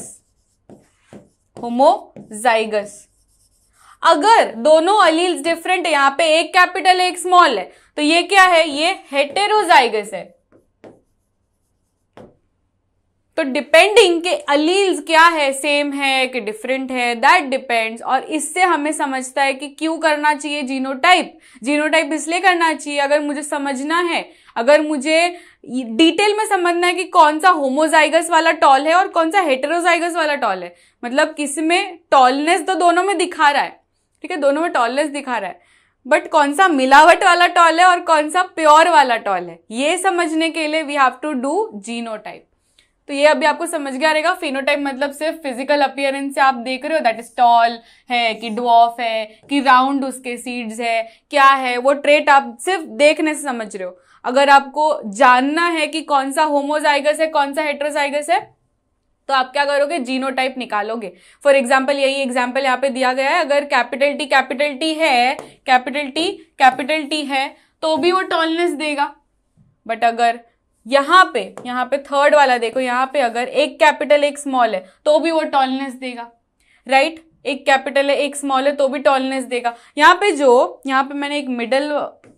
अगर दोनों अलील्स डिफरेंट है, यहां पे एक कैपिटल एक स्मॉल है, तो ये क्या है, ये हेटेरोजाइगस है। तो डिपेंडिंग के अलील्स क्या है, सेम है कि डिफरेंट है, दैट डिपेंड्स। और इससे हमें समझता है कि क्यों करना चाहिए जीनोटाइप। जीनोटाइप इसलिए करना चाहिए अगर मुझे समझना है, अगर मुझे डिटेल में समझना है कि कौन सा होमोजाइगस वाला टॉल है और कौन सा हेटेरोजाइगस वाला टॉल है। मतलब किसमें टॉलनेस तो दोनों में दिखा रहा है, ठीक है, दोनों में टॉलनेस दिखा रहा है, बट कौन सा मिलावट वाला टॉल है और कौन सा प्योर वाला टॉल है, ये समझने के लिए we have to do genotype. तो ये अभी आपको समझ गया रहेगा। फिनोटाइप मतलब सिर्फ फिजिकल अपीयरेंस से आप देख रहे हो, दैट इज टॉल है कि ड्वार्फ है कि राउंड उसके सीड्स है, क्या है वो ट्रेट, आप सिर्फ देखने से समझ रहे हो। अगर आपको जानना है कि कौन सा होमोजाइगस है कौन सा हेटेरोजाइगस है, तो आप क्या करोगे, जीनोटाइप निकालोगे। फॉर एग्जाम्पल यही एग्जाम्पल यहाँ पे दिया गया है, अगर कैपिटल टी है, कैपिटल टी है तो भी वो टॉलनेस देगा। बट अगर यहाँ पे थर्ड वाला देखो, यहाँ पे अगर एक कैपिटल एक स्मॉल है तो भी वो टॉलनेस देगा, राइट। एक कैपिटल है एक स्मॉल है तो भी टॉलनेस देगा। यहाँ पे मैंने एक मिडल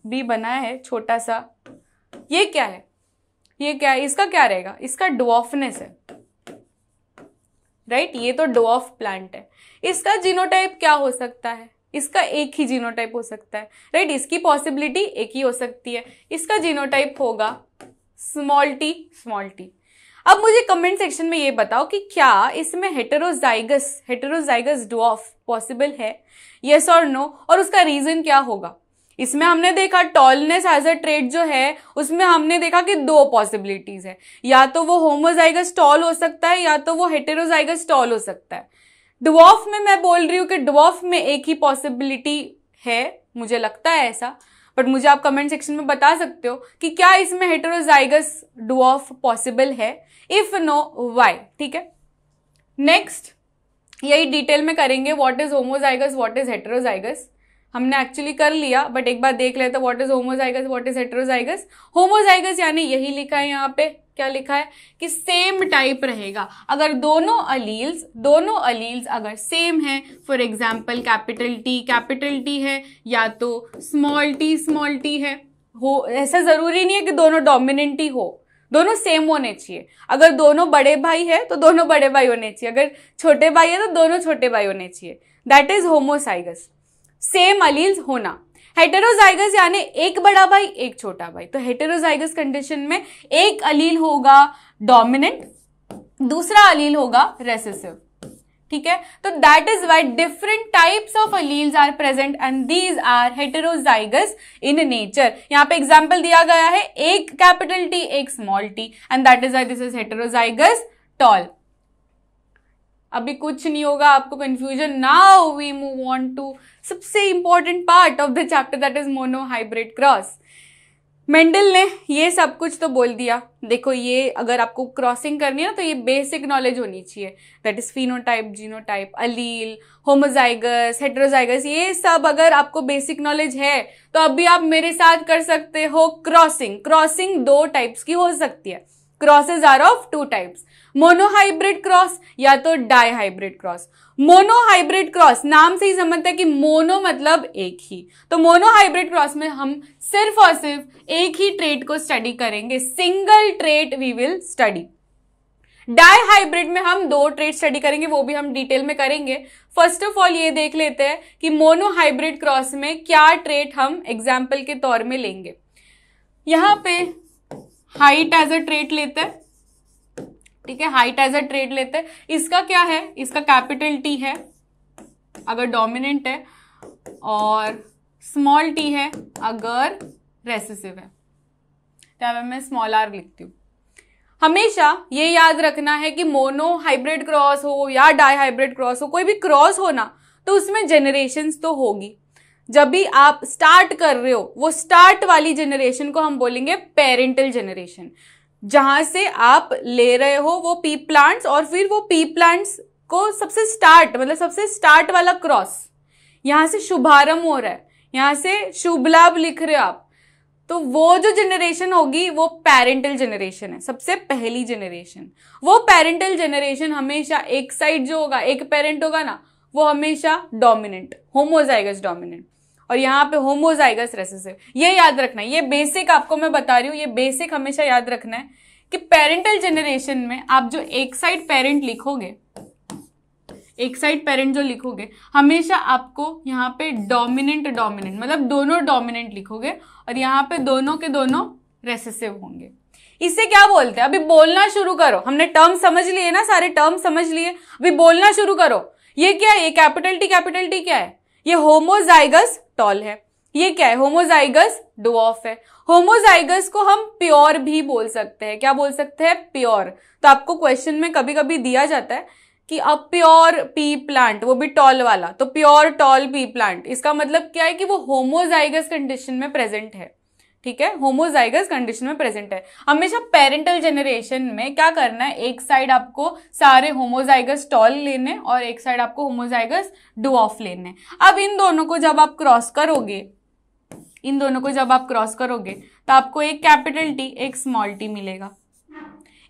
भी बनाया है छोटा सा, ये क्या है, इसका क्या रहेगा, इसका ड्वार्फनेस है, राइट। ये तो ड्वार्फ प्लांट है, इसका जीनोटाइप क्या हो सकता है, इसका एक ही जीनोटाइप हो सकता है, राइट। इसकी पॉसिबिलिटी एक ही हो सकती है, इसका जीनोटाइप होगा स्मॉल टी। अब मुझे कमेंट सेक्शन में ये बताओ कि क्या इसमें हेटेरोजाइगस ड्वार्फ पॉसिबल है, यस और नो, और उसका रीजन क्या होगा। इसमें हमने देखा टॉलनेस एज अ ट्रेट जो है, उसमें हमने देखा कि दो पॉसिबिलिटीज है, या तो वो होमोजाइगस टॉल हो सकता है या तो वो हेटेरोजाइगस टॉल हो सकता है। ड्वार्फ में मैं बोल रही हूं कि ड्वार्फ में एक ही पॉसिबिलिटी है, मुझे लगता है ऐसा, बट मुझे आप कमेंट सेक्शन में बता सकते हो कि क्या इसमें हेटेरोजाइगस ड्वार्फ पॉसिबल है, इफ नो व्हाई, ठीक है। नेक्स्ट यही डिटेल में करेंगे, what is homozygous, what is heterozygous. हमने एक्चुअली कर लिया, बट एक बार देख लेते हैं what is homozygous, what is heterozygous. Homozygous यानी यही लिखा है यहाँ पे, क्या लिखा है कि सेम टाइप रहेगा अगर दोनों अलील्स अगर सेम है। फॉर एग्जाम्पल कैपिटल टी है या तो स्मॉल टी है, हो ऐसा जरूरी नहीं है कि दोनों डोमिनेंट ही हो, दोनों सेम होने चाहिए। अगर दोनों बड़े भाई है तो दोनों बड़े भाई होने चाहिए, अगर छोटे भाई है तो दोनों छोटे भाई होने चाहिए, that is homozygous, same alleles होना। हेटेरोजाइगस यानी एक बड़ा भाई एक छोटा भाई, तो हेटेरोजाइगस कंडीशन में एक अलील होगा डोमिनेंट, दूसरा अलील होगा रेसेसिव, ठीक है। तो that is why different types of alleles are present and these are heterozygous in nature. यहां पे एग्जांपल दिया गया है, एक कैपिटल टी एक small T, and that is why this is heterozygous tall. अभी कुछ नहीं होगा आपको confusion. Now we move on to सबसे important part of the chapter, that is monohybrid cross. Mendel ने ये सब कुछ तो बोल दिया। देखो ये अगर आपको क्रॉसिंग करनी है ना तो ये बेसिक नॉलेज होनी चाहिए, that is phenotype, genotype, allele, homozygous, heterozygous, ये सब अगर आपको बेसिक नॉलेज है तो अभी आप मेरे साथ कर सकते हो क्रॉसिंग। क्रॉसिंग दो टाइप्स की हो सकती है, crosses are of two types, monohybrid cross या तो डाइहाइब्रिड क्रॉस। मोनोहाइब्रिड क्रॉस नाम से ही समझते हैं कि मोनो मतलब एक ही, तो मोनोहाइब्रिड क्रॉस में हम सिर्फ और सिर्फ एक ही ट्रेट को स्टडी करेंगे, single trait we will study. Dihybrid में हम दो ट्रेट स्टडी करेंगे, वो भी हम डिटेल में करेंगे। फर्स्ट ऑफ ऑल ये देख लेते हैं कि मोनोहाइब्रिड क्रॉस में क्या ट्रेट हम एग्जाम्पल के तौर में लेंगे। यहां पे हाइट एज अ ट्रेट लेते हैं, ठीक है, हाइट एज अ ट्रेट लेते हैं। इसका क्या है, इसका कैपिटल टी है अगर डोमिनेंट है, और स्मॉल टी है अगर रेसेसिव है, तो मैं स्मॉल आर लिखती हूँ। हमेशा ये याद रखना है कि मोनो हाइब्रिड क्रॉस हो या डाई हाइब्रिड क्रॉस हो, कोई भी क्रॉस हो ना तो उसमें जेनरेशंस तो होगी। जब भी आप स्टार्ट कर रहे हो, वो स्टार्ट वाली जेनरेशन को हम बोलेंगे पेरेंटल जेनरेशन, जहां से आप ले रहे हो वो पी प्लांट्स, और फिर वो पी प्लांट्स को सबसे स्टार्ट मतलब सबसे स्टार्ट वाला क्रॉस, यहां से शुभारंभ हो रहा है, यहां से शुभ लाभ लिख रहे हो आप, तो वो जो जेनरेशन होगी वो पेरेंटल जेनरेशन है, सबसे पहली जेनरेशन। वो पेरेंटल जेनरेशन हमेशा एक साइड जो होगा, एक पेरेंट होगा ना, वो हमेशा डोमिनेंट, होमोजाइगस डोमिनेंट, और यहाँ पे होमोजाइगस रेसेसिव। ये याद रखना है, ये बेसिक आपको मैं बता रही हूँ, ये बेसिक हमेशा याद रखना है कि पेरेंटल जेनरेशन में आप जो एक साइड पेरेंट लिखोगे, एक साइड पेरेंट जो लिखोगे, हमेशा आपको यहाँ पे डोमिनेंट मतलब दोनों डोमिनेंट लिखोगे और यहाँ पे दोनों के दोनों रेसेसिव होंगे। इससे क्या बोलते हैं? अभी बोलना शुरू करो। हमने टर्म समझ लिए ना, सारे टर्म समझ लिए, अभी बोलना शुरू करो। ये क्या है? ये कैपिटल टी क्या है? ये होमोजाइगस टॉल है। ये क्या है? होमोजाइगस ड्वार्फ है। होमोजाइगस को हम प्योर भी बोल सकते हैं। क्या बोल सकते हैं? प्योर। तो आपको क्वेश्चन में कभी कभी दिया जाता है कि अ प्योर पी प्लांट, वो भी टॉल वाला, तो प्योर टॉल पी प्लांट, इसका मतलब क्या है कि वो होमोजाइगस कंडीशन में प्रेजेंट है। ठीक है, होमोजाइगस कंडीशन में प्रेजेंट है। हमेशा पेरेंटल जेनरेशन में क्या करना है, एक साइड आपको सारे होमोजाइगस टॉल लेने और एक साइड आपको होमोजाइगस ड्वार्फ लेने। अब इन दोनों को जब आप क्रॉस करोगे, इन दोनों को जब आप क्रॉस करोगे तो आपको एक कैपिटल टी एक स्मॉल टी मिलेगा।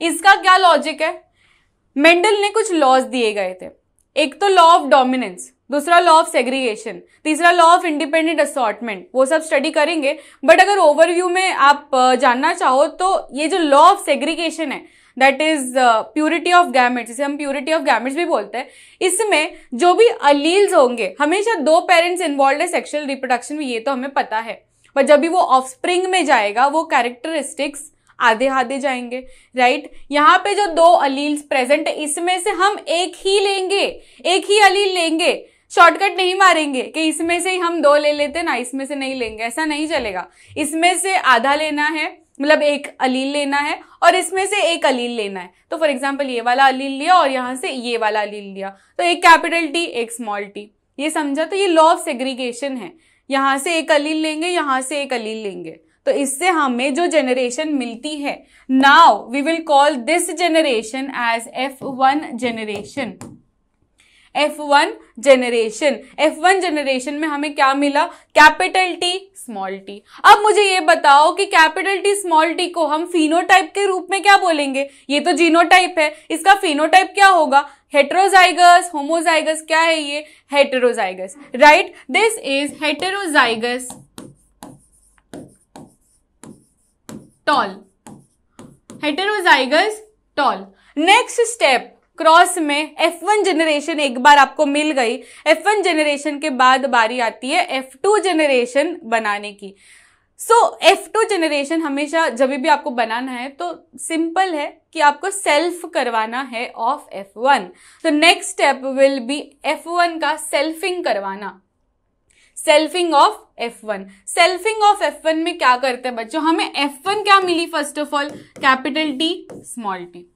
इसका क्या लॉजिक है? मेंडल ने कुछ लॉज दिए गए थे, एक तो लॉ ऑफ डोमिनेंस, दूसरा लॉ ऑफ सेग्रीगेशन, तीसरा लॉ ऑफ इंडिपेंडेंट असॉर्टमेंट, वो सब स्टडी करेंगे। बट अगर ओवरव्यू में आप जानना चाहो तो ये जो लॉ ऑफ सेग्रीगेशन है, that is purity of gametes, इसे हम प्यूरिटी ऑफ गैमेट्स भी बोलते हैं। इसमें जो भी अलील्स होंगे, हमेशा दो पेरेंट्स इन्वॉल्व है सेक्सुअल रिप्रोडक्शन में, ये तो हमें पता है, पर जब भी वो ऑफस्प्रिंग में जाएगा वो कैरेक्टरिस्टिक्स आधे आधे जाएंगे, राइट। यहाँ पे जो दो अलील्स प्रेजेंट है, इसमें से हम एक ही लेंगे, एक ही अलील लेंगे, शॉर्टकट नहीं मारेंगे कि इसमें से ही हम दो ले लेते ना, इसमें से नहीं लेंगे, ऐसा नहीं चलेगा। इसमें से आधा लेना है, मतलब एक अलील लेना है, और इसमें से एक अलील लेना है। तो फॉर एग्जाम्पल ये वाला अलील लिया और यहाँ से ये वाला अलील लिया, तो एक कैपिटल टी एक स्मॉल टी, ये समझा। तो ये लॉ ऑफ सेग्रीगेशन है, यहाँ से एक अलील लेंगे, यहाँ से एक अलील लेंगे, तो इससे हमें जो जेनरेशन मिलती है, now we will call this generation as F1 generation. F1 generation, F1 generation में हमें क्या मिला? Capital T small T. अब मुझे ये बताओ कि कैपिटल टी स्मॉल टी को हम फिनोटाइप के रूप में क्या बोलेंगे? ये तो जीनोटाइप है, इसका फिनोटाइप क्या होगा? हेटेरोजाइगस, होमोजाइगस, क्या है ये? Heterozygous, right. This is heterozygous tall, heterozygous tall. Next step, cross में F1 जेनरेशन एक बार आपको मिल गई, F1 जेनरेशन के बाद बारी आती है F2 जेनरेशन बनाने की। सो F2 जेनरेशन हमेशा जब भी आपको बनाना है तो सिंपल है कि आपको सेल्फ करवाना है ऑफ F1। तो next step will be F1 का सेल्फिंग करवाना, selfing of F1। Selfing of F1 में क्या करते हैं बच्चों? हमें F1 क्या मिली? First of all capital T small T.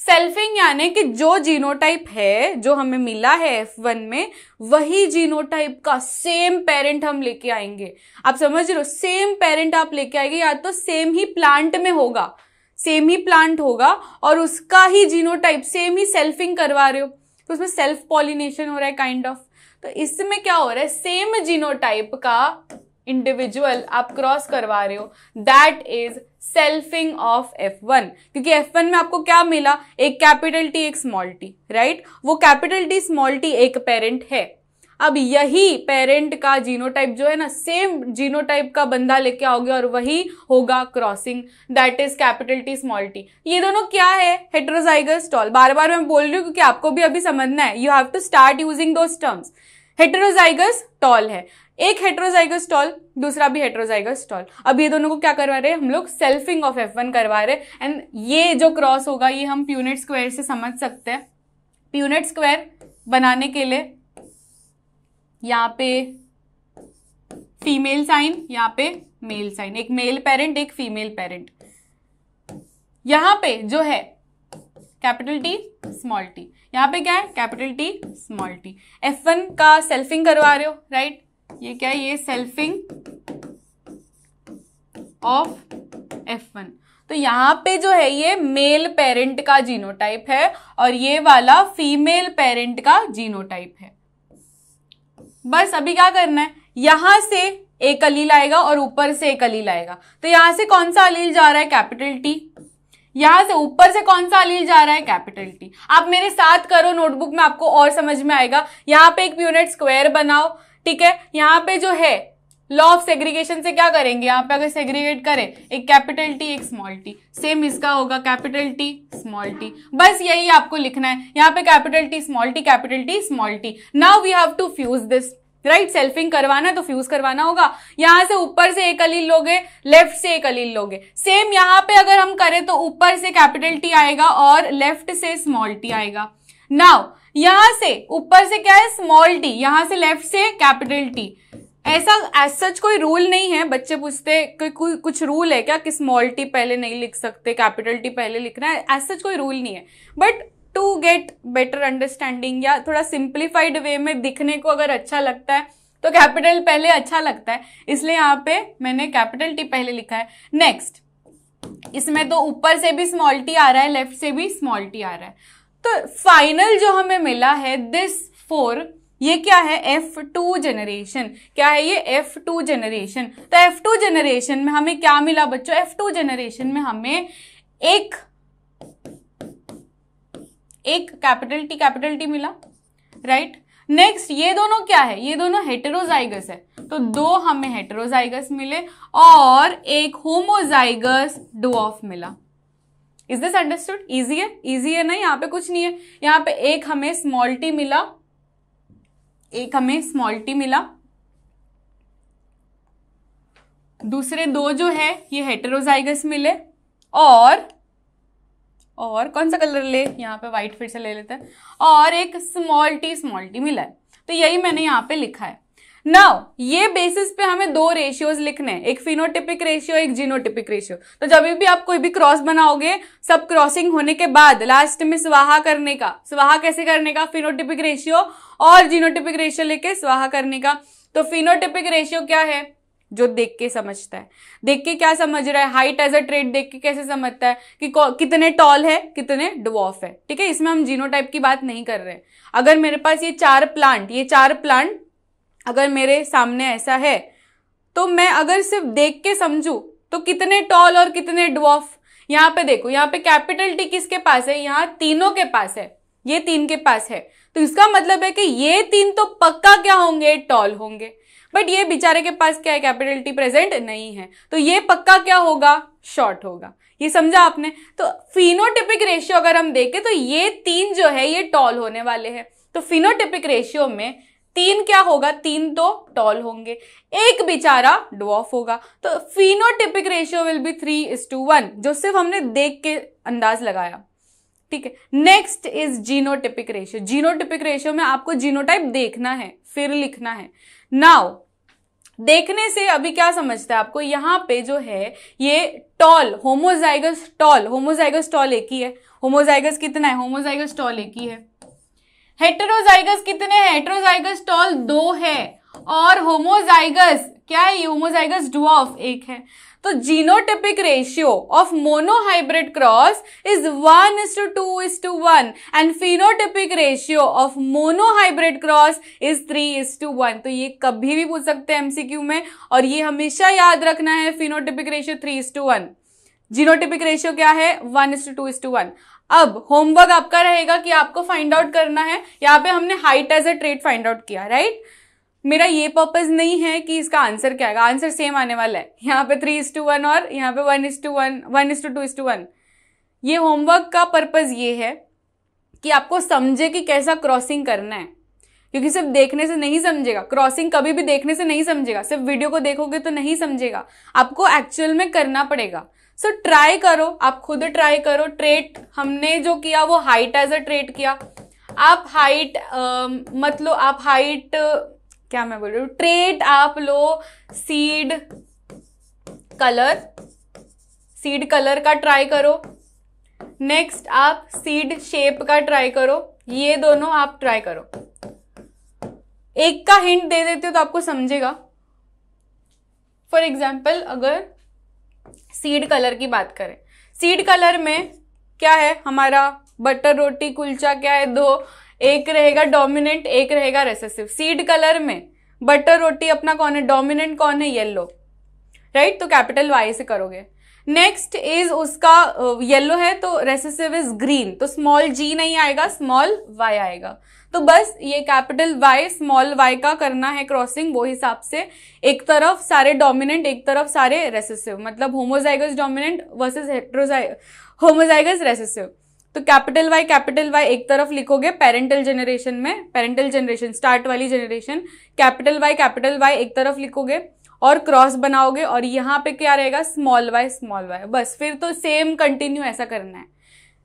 Selfing यानी कि जो जीनोटाइप है, जो हमें मिला है F1 में, वही जीनोटाइप का सेम पेरेंट हम लेके आएंगे। आप समझ रहे हो? सेम पेरेंट आप लेके आएंगे, या तो सेम ही प्लांट में होगा, सेम ही प्लांट होगा और उसका ही जीनोटाइप, सेम ही सेल्फिंग करवा रहे हो, तो उसमें सेल्फ पॉलिनेशन हो रहा है काइंड ऑफ। तो इसमें क्या हो रहा है? सेम जीनोटाइप का इंडिविजुअल आप क्रॉस करवा रहे हो, that is selfing of F1। क्योंकि F1 में आपको क्या मिला? एक कैपिटल टी एक स्मॉल टी, राइट। वो कैपिटल टी स्मॉल टी एक पेरेंट है। अब यही पेरेंट का जीनोटाइप जो है ना, सेम जीनोटाइप का बंदा लेके आओगे और वही होगा crossing, that is capital T small T. ये दोनों क्या है? Heterozygous toll. बार बार मैं बोल रही हूँ क्योंकि आपको भी अभी समझना है, you have to start using those terms. Heterozygous tall है, एक हेटेरोजाइगस टॉल, दूसरा भी हेटेरोजाइगस टॉल। अब ये दोनों को क्या करवा रहे हैं हम लोग? सेल्फिंग ऑफ F1 करवा रहे हैं। एंड ये जो क्रॉस होगा ये हम प्यूनेट स्क्वायर से समझ सकते हैं। प्यूनेट स्क्वायर बनाने के लिए यहाँ पे फीमेल साइन, यहाँ पे मेल साइन, एक मेल पेरेंट एक फीमेल पेरेंट। यहाँ पे जो है कैपिटल टी स्मॉल टी, यहाँ पे क्या है? Capital T small T. F1 का सेल्फिंग करवा रहे हो, राइट। ये क्या है? ये सेल्फिंग ऑफ F1। तो यहाँ पे जो है ये मेल पेरेंट का जीनोटाइप है और ये वाला फीमेल पेरेंट का जीनोटाइप है। बस अभी क्या करना है? यहां से एक अलील आएगा और ऊपर से एक अलील आएगा। तो यहां से कौन सा अलील जा रहा है? Capital T. यहां से ऊपर से कौन सा अलील जा रहा है? Capital T. आप मेरे साथ करो नोटबुक में, आपको और समझ में आएगा। यहाँ पे एक प्यूनेट स्क्वायर बनाओ, ठीक है। यहाँ पे जो है लॉ ऑफ सेग्रीगेशन से क्या करेंगे, यहाँ पे अगर सेग्रीगेट करें, एक कैपिटल टी एक स्मॉल टी, सेम इसका होगा कैपिटल टी स्मॉल टी, बस यही आपको लिखना है, यहाँ पे capital T small T capital T small T. Now we have to fuse this, right, selfing करवाना है तो फ्यूज करवाना होगा। यहां से ऊपर से एक अलील लोगे, लेफ्ट से एक अलील लोगे। सेम यहां पे अगर हम करें तो ऊपर से कैपिटल टी आएगा और लेफ्ट से स्मॉल टी आएगा। नाउ यहां से ऊपर से क्या है, स्मॉल टी, यहां से लेफ्ट से कैपिटल टी। ऐसा एज सच कोई रूल नहीं है, बच्चे पूछते कुछ रूल है क्या कि स्मॉल टी पहले नहीं लिख सकते, कैपिटल टी पहले लिखना है, एज सच कोई रूल नहीं है। But to get better understanding या थोड़ा सिंप्लीफाइड वे में दिखने को अगर अच्छा लगता है तो कैपिटल पहले अच्छा लगता है, इसलिए यहाँ पे मैंने कैपिटल टी पहले लिखा है। नेक्स्ट, इसमें तो ऊपर से भी स्मॉल टी आ रहा है, लेफ्ट से भी स्मॉल टी आ रहा है, तो फाइनल जो हमें मिला है दिस 4, ये क्या है, F2 जनरेशन। क्या है ये, F2 जनरेशन। तो F2 जनरेशन में हमें क्या मिला बच्चों, F2 जनरेशन में हमें एक कैपिटल टी मिला, राइट। नेक्स्ट, ये दोनों क्या है, ये दोनों हेटेरोजाइगस है, तो 2 हमें हेटेरोजाइगस मिले और एक होमोजाइगस डुऑफ मिला। Is this understood? इजी है, इजी है ना, यहाँ पे कुछ नहीं है। यहाँ पे एक हमें स्मॉल टी मिला, एक हमें स्मॉल टी मिला, दूसरे 2 जो है ये हेटेरोजाइगस मिले, और कौन सा कलर ले, यहाँ पे व्हाइट फिर से ले लेते हैं, और एक स्मॉल टी मिला है। तो यही मैंने यहाँ पे लिखा है। नाउ ये बेसिस पे हमें 2 रेशियोज लिखने हैं, एक फिनोटिपिक रेशियो एक जीनोटिपिक रेशियो। तो जब भी आप कोई भी क्रॉस बनाओगे, सब क्रॉसिंग होने के बाद लास्ट में स्वाहा करने का, स्वाहा कैसे करने का, फिनोटिपिक रेशियो और जीनोटिपिक रेशियो लेके स्वाहा करने का। तो फिनोटिपिक रेशियो क्या है, जो देख के समझता है, देख के क्या समझ रहा है, हाइट एज अ ट्रेट देख के कैसे समझता है कि कितने टॉल है कितने ड्वार्फ है, ठीक है। इसमें हम जीनोटाइप की बात नहीं कर रहे हैं। अगर मेरे पास ये 4 प्लांट अगर मेरे सामने ऐसा है, तो मैं अगर सिर्फ देख के समझू तो कितने टॉल और कितने ड्वार्फ, यहाँ पे देखो, यहाँ पे कैपिटल टी किसके पास है, यहाँ तीनों के पास है, ये 3 के पास है, तो इसका मतलब है कि ये 3 तो पक्का क्या होंगे, टॉल होंगे। बट ये बेचारे के पास क्या है, कैपिटल टी प्रेजेंट नहीं है, तो ये पक्का क्या होगा, शॉर्ट होगा। ये समझा आपने? तो फिनोटिपिक रेशियो अगर हम देखें तो ये 3 जो है ये टॉल होने वाले हैं। तो फिनोटिपिक रेशियो में 3 क्या होगा, 3 तो टॉल होंगे, एक बेचारा ड्वार्फ होगा। तो फिनोटिपिक रेशियो विल बी 3:1, जो सिर्फ हमने देख के अंदाज लगाया, ठीक है। Next is genotypic ratio. Genotypic ratio में आपको जीनोटाइप देखना है फिर लिखना है। नाउ देखने से अभी क्या समझता है आपको, यहां पे जो है ये टॉल, होमोजाइगस टॉल एक ही है। होमोजाइगस कितना है, होमोजाइगस टॉल एक ही है। हेटेरोजाइगस कितने हैं, हेटेरोजाइगस टॉल 2 है, और होमोजाइगस क्या है, ये होमोजाइगस डुऑफ 1 है। तो genotypic ratio of monohybrid cross is 1:2:1 and phenotypic ratio of monohybrid cross is 3:1। तो ये कभी भी पूछ सकते हैं एमसीक्यू में, और ये हमेशा याद रखना है, फिनोटिपिक रेशियो 3:1, जीनोटिपिक रेशियो क्या है 1:2:1। अब होमवर्क आपका रहेगा कि आपको फाइंड आउट करना है, यहाँ पे हमने height as a trait find out किया, राइट। मेरा ये पर्पस नहीं है कि इसका आंसर क्या आएगा, आंसर सेम आने वाला है, यहाँ पे 3:1 और यहाँ पे 1:2:1। ये होमवर्क का पर्पस ये है कि आपको समझे कि कैसा क्रॉसिंग करना है, क्योंकि सिर्फ देखने से नहीं समझेगा, क्रॉसिंग कभी भी देखने से नहीं समझेगा, सिर्फ वीडियो को देखोगे तो नहीं समझेगा, आपको एक्चुअल में करना पड़ेगा। सो ट्राई करो, आप खुद ट्राई करो। ट्रेट हमने जो किया वो हाइट एज अ ट्रेट किया। आप हाइट क्या मैं बोल रही हूँ, ट्रेट आप लो सीड कलर का ट्राई करो। नेक्स्ट आप सीड शेप का ट्राई करो, ये दोनों आप ट्राई करो। एक का हिंट दे देते हो तो आपको समझेगा। फॉर एग्जाम्पल अगर सीड कलर की बात करें, सीड कलर में क्या है हमारा, बटर रोटी कुलचा क्या है, 2, एक रहेगा डोमिनेंट एक रहेगा रेसेसिव। सीड कलर में बटर रोटी अपना कौन है, डोमिनेंट कौन है, येलो, राइट। तो कैपिटल वाई से करोगे। नेक्स्ट इज उसका येलो है तो रेसेसिव इज ग्रीन, तो स्मॉल जी नहीं आएगा, स्मॉल वाई आएगा। तो बस ये कैपिटल वाई स्मॉल वाई का करना है क्रॉसिंग, वो हिसाब से एक तरफ सारे डोमिनेंट एक तरफ सारे रेसेसिव, मतलब homozygous dominant versus homozygous recessive. तो कैपिटल वाई एक तरफ लिखोगे पेरेंटल जेनरेशन में, पेरेंटल जनरेशन स्टार्ट वाली जनरेशन, कैपिटल वाई एक तरफ लिखोगे और क्रॉस बनाओगे और यहाँ पे क्या रहेगा स्मॉल वाई, बस फिर तो सेम कंटिन्यू ऐसा करना है।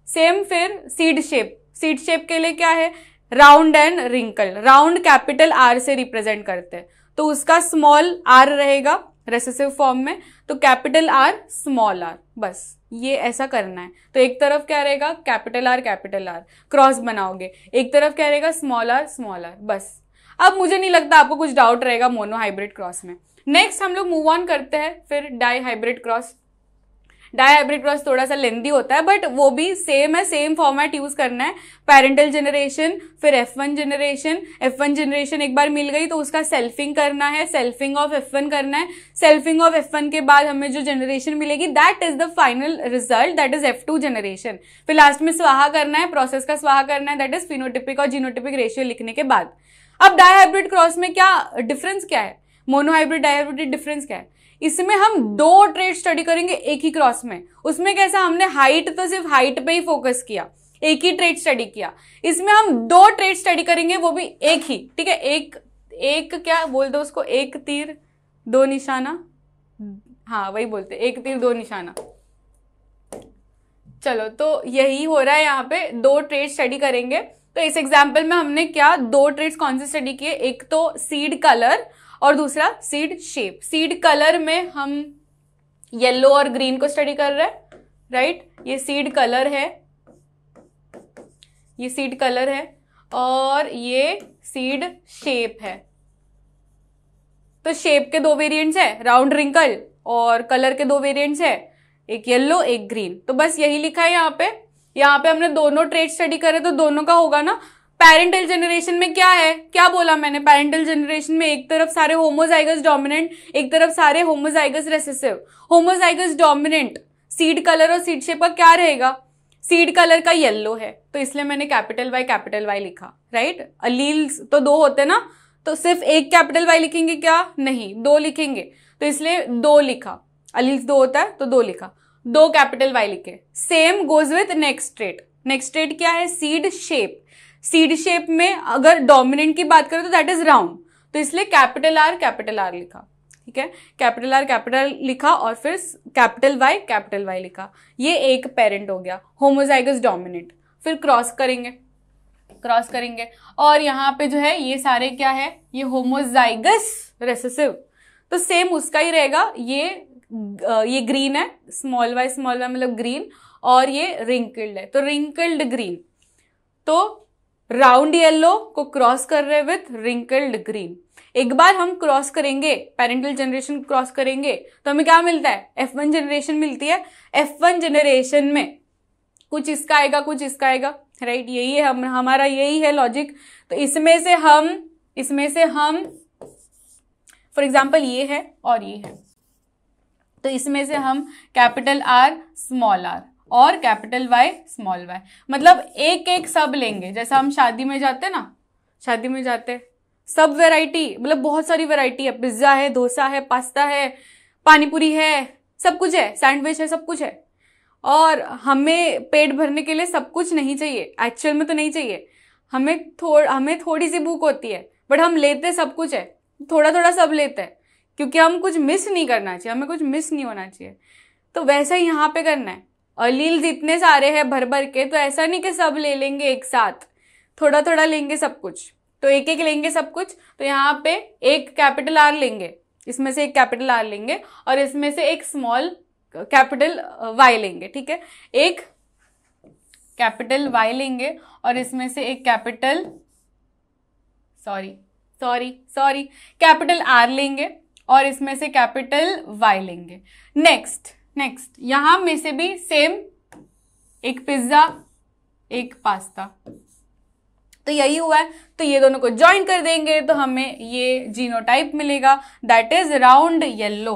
सेम फिर सीड शेप के लिए क्या है round and wrinkle, round capital R से रिप्रेजेंट करते हैं तो उसका स्मॉल आर रहेगा रेसेसिव फॉर्म में, तो कैपिटल आर स्मॉल आर, बस ये ऐसा करना है। तो एक तरफ क्या रहेगा कैपिटल आर क्रॉस बनाओगे, एक तरफ क्या रहेगा स्मॉल आर, बस। अब मुझे नहीं लगता आपको कुछ डाउट रहेगा मोनो हाइब्रिड क्रॉस में। नेक्स्ट हम लोग मूव ऑन करते हैं फिर dihybrid cross. Dihybrid cross थोड़ा सा लेंदी होता है बट वो भी सेम है, सेम फॉर्मेट यूज करना है। पेरेंटल जनरेशन फिर F1 जनरेशन एक बार मिल गई तो उसका सेल्फिंग करना है, सेल्फिंग ऑफ F1 करना है। सेल्फिंग ऑफ F1 के बाद हमें जो जनरेशन मिलेगी that is the final result, that is F2 generation. फिर लास्ट में स्वाहा करना है, प्रोसेस का स्वाहा करना है, दैट इज फिनोटिपिक और जीनोटिपिक रेशियो लिखने के बाद। अब डाई हाइब्रिड क्रॉस में क्या डिफरेंस क्या है, monohybrid dihybrid difference क्या है, इसमें हम 2 ट्रेट स्टडी करेंगे एक ही क्रॉस में। उसमें कैसा हमने हाइट तो सिर्फ हाइट पे ही फोकस किया, एक ही ट्रेट स्टडी किया। इसमें हम 2 ट्रेट स्टडी करेंगे वो भी एक ही, ठीक है, एक क्या बोल दो उसको, एक तीर 2 निशाना, हाँ वही बोलते, एक तीर 2 निशाना। चलो तो यही हो रहा है यहाँ पे, 2 ट्रेट स्टडी करेंगे। तो इस एग्जाम्पल में हमने क्या 2 ट्रेट्स कौन से स्टडी किए, एक तो सीड कलर और दूसरा सीड शेप। सीड कलर में हम येलो और ग्रीन को स्टडी कर रहे हैं, राइट, ये सीड कलर है, ये सीड कलर है और ये सीड शेप है। तो शेप के 2 वेरिएंट्स है, राउंड रिंकल, और कलर के 2 वेरिएंट्स है, एक येलो एक ग्रीन। तो बस यही लिखा है यहाँ पे। यहाँ पे हमने दोनों ट्रेट स्टडी करे तो दोनों का होगा ना। पेरेंटल जनरेशन में क्या है, क्या बोला मैंने, पेरेंटल जनरेशन में एक तरफ सारे होमोजाइगस डोमिनेंट एक तरफ सारे homozygous recessive. Homozygous dominant seed colour और सीड शेप का क्या रहेगा, सीड कलर का येलो है तो इसलिए मैंने कैपिटल वाई लिखा, राइट। अलील्स तो 2 होते ना, तो सिर्फ एक कैपिटल वाई लिखेंगे क्या, नहीं 2 लिखेंगे, तो इसलिए 2 लिखा। अलील्स 2 होता है तो 2 लिखा, 2 कैपिटल वाई लिखे। Same goes with next trait. Next trait क्या है सीड शेप। सीड शेप में अगर डोमिनेंट की बात करें तो दैट इज राउंड, तो इसलिए कैपिटल आर लिखा, ठीक है, कैपिटल आर लिखा और फिर कैपिटल वाई लिखा। ये एक पेरेंट हो गया होमोजाइगस डोमिनेंट। फिर क्रॉस करेंगे और यहाँ पे जो है ये सारे क्या है, ये होमोजाइगस रेसेसिव, तो सेम उसका ही रहेगा। ये ग्रीन है, स्मॉल वाई मतलब ग्रीन, और ये रिंकल्ड है तो रिंकल्ड ग्रीन। तो राउंड येलो को क्रॉस कर रहे विथ रिंकल्ड ग्रीन। एक बार हम क्रॉस करेंगे, पेरेंटल जनरेशन क्रॉस करेंगे तो हमें क्या मिलता है, F1 जनरेशन मिलती है। F1 जनरेशन में कुछ इसका आएगा कुछ इसका आएगा, राइट, यही है हमारा यही है लॉजिक। तो इसमें से हम फॉर एग्जाम्पल ये है और ये है, तो इसमें से हम कैपिटल आर स्मॉल आर और कैपिटल वाई स्मॉल वाई, मतलब एक सब लेंगे। जैसा हम शादी में जाते सब वैरायटी, मतलब बहुत सारी वैरायटी है, पिज्जा है, डोसा है, पास्ता है, पानीपुरी है, सब कुछ है, सैंडविच है, सब कुछ है। और हमें पेट भरने के लिए सब कुछ नहीं चाहिए, एक्चुअल में तो नहीं चाहिए, हमें थोड़ी सी भूख होती है बट हम लेते सब कुछ है, थोड़ा थोड़ा सब लेते हैं क्योंकि हम कुछ मिस नहीं करना चाहिए, हमें कुछ मिस नहीं होना चाहिए। तो वैसा ही यहाँ पे करना है। अलील्स इतने सारे हैं भर के, तो ऐसा नहीं कि सब ले लेंगे एक साथ, थोड़ा थोड़ा लेंगे सब कुछ, तो एक लेंगे सब कुछ। तो यहाँ पे एक कैपिटल आर लेंगे, इसमें से एक कैपिटल आर लेंगे और इसमें से एक स्मॉल कैपिटल वाई लेंगे, ठीक है, एक कैपिटल वाई लेंगे और इसमें से एक कैपिटल कैपिटल आर लेंगे और इसमें से कैपिटल वाई लेंगे। नेक्स्ट यहां में से भी सेम, एक पिज्जा एक पास्ता, तो यही हुआ है। तो ये दोनों को ज्वाइन कर देंगे तो हमें ये जीनोटाइप मिलेगा, that is round yellow.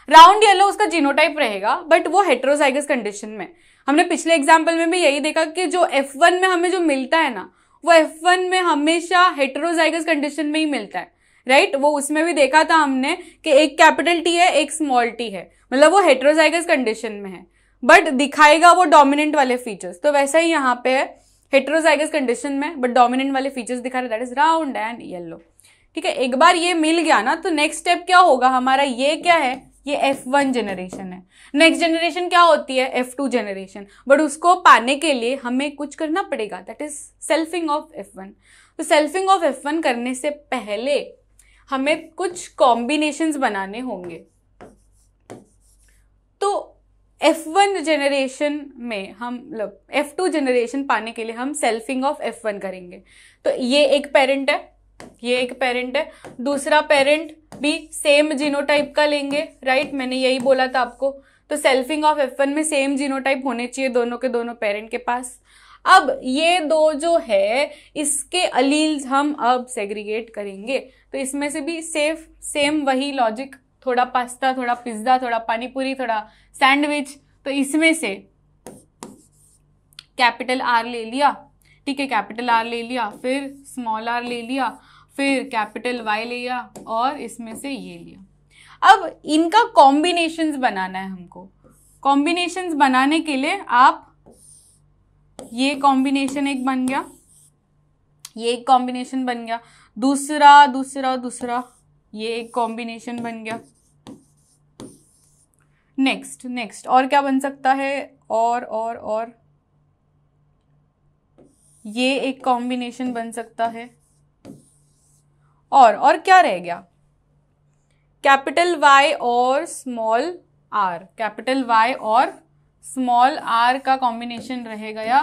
Round yellow उसका जीनोटाइप रहेगा बट वो हेटेरोजाइगस कंडीशन में। हमने पिछले एग्जाम्पल में भी यही देखा कि जो F1 में हमें जो मिलता है ना वो F1 में हमेशा हेटेरोजाइगस कंडीशन में ही मिलता है, राइट? वो उसमें भी देखा था हमने कि एक कैपिटल T है, एक स्मॉल t है, मतलब वो हेटेरोजाइगस कंडीशन में है, बट दिखाएगा वो डोमिनेंट वाले फीचर्स। तो वैसा ही यहाँ पे है, हेटेरोजाइगस कंडीशन में बट डोमिनेंट वाले फीचर्स दिखा रहे, that is round and yellow. ठीक है, एक बार ये मिल गया ना तो नेक्स्ट स्टेप क्या होगा हमारा, ये क्या है, ये F1 जनरेशन है। नेक्स्ट जनरेशन क्या होती है, F2 जनरेशन, बट उसको पाने के लिए हमें कुछ करना पड़ेगा, that is selfing of F1। तो सेल्फिंग ऑफ F1 करने से पहले हमें कुछ कॉम्बिनेशंस बनाने होंगे। तो F1 जनरेशन में हम मतलब F2 जनरेशन पाने के लिए हम सेल्फिंग ऑफ F1 करेंगे। तो ये एक पेरेंट है, ये एक पेरेंट है, दूसरा पेरेंट भी सेम जीनोटाइप का लेंगे, राइट? मैंने यही बोला था आपको। तो सेल्फिंग ऑफ F1 में सेम जीनोटाइप होने चाहिए दोनों के दोनों पेरेंट के पास। अब ये दो जो है इसके अलील्स हम अब सेग्रीगेट करेंगे। तो इसमें से भी सेम वही लॉजिक, थोड़ा पास्ता, थोड़ा पिज्जा, थोड़ा पानीपुरी, थोड़ा सैंडविच। तो इसमें से कैपिटल R ले लिया, ठीक है, कैपिटल R ले लिया, फिर स्मॉल r ले लिया, फिर कैपिटल Y ले लिया और इसमें से ये लिया। अब इनका कॉम्बिनेशंस बनाना है हमको। कॉम्बिनेशंस बनाने के लिए आप, ये कॉम्बिनेशन एक बन गया, ये एक कॉम्बिनेशन बन गया, दूसरा दूसरा दूसरा, ये एक कॉम्बिनेशन बन गया। नेक्स्ट और क्या बन सकता है, और ये एक कॉम्बिनेशन बन सकता है। और क्या रह गया, कैपिटल Y और स्मॉल r, कैपिटल Y और स्मॉल r का कॉम्बिनेशन रहेगा। या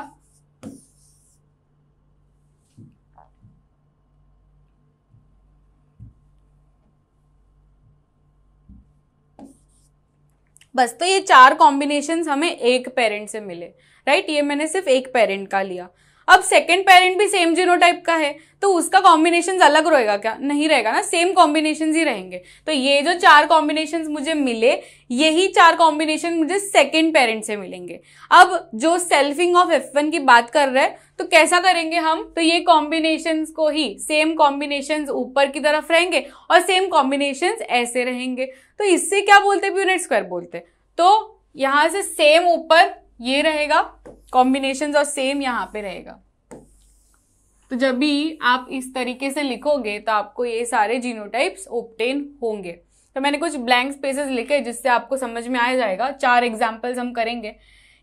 बस, तो ये चार कॉम्बिनेशंस हमें एक पेरेंट से मिले, राइट? ये मैंने सिर्फ एक पेरेंट का लिया। अब सेकंड पेरेंट भी सेम जीनोटाइप का है तो उसका कॉम्बिनेशंस अलग रहेगा क्या? नहीं रहेगा ना, सेम कॉम्बिनेशंस ही रहेंगे। तो ये जो चार कॉम्बिनेशंस मुझे मिले, यही चार कॉम्बिनेशन मुझे सेकंड पेरेंट से मिलेंगे। अब जो सेल्फिंग ऑफ F1 की बात कर रहे हैं तो कैसा करेंगे हम, तो ये कॉम्बिनेशंस को ही, सेम कॉम्बिनेशंस ऊपर की तरफ रहेंगे और सेम कॉम्बिनेशंस ऐसे रहेंगे। तो इससे क्या बोलते हैं, प्यूनेट स्क्वायर बोलते हैं। तो यहां से सेम ऊपर ये रहेगा कॉम्बिनेशंस और सेम यहां पे रहेगा। तो जब भी आप इस तरीके से लिखोगे तो आपको ये सारे जीनोटाइप्स ऑब्टेन होंगे। तो मैंने कुछ ब्लैंक स्पेसेस लिखे जिससे आपको समझ में आ जाएगा। चार एग्जांपल्स हम करेंगे।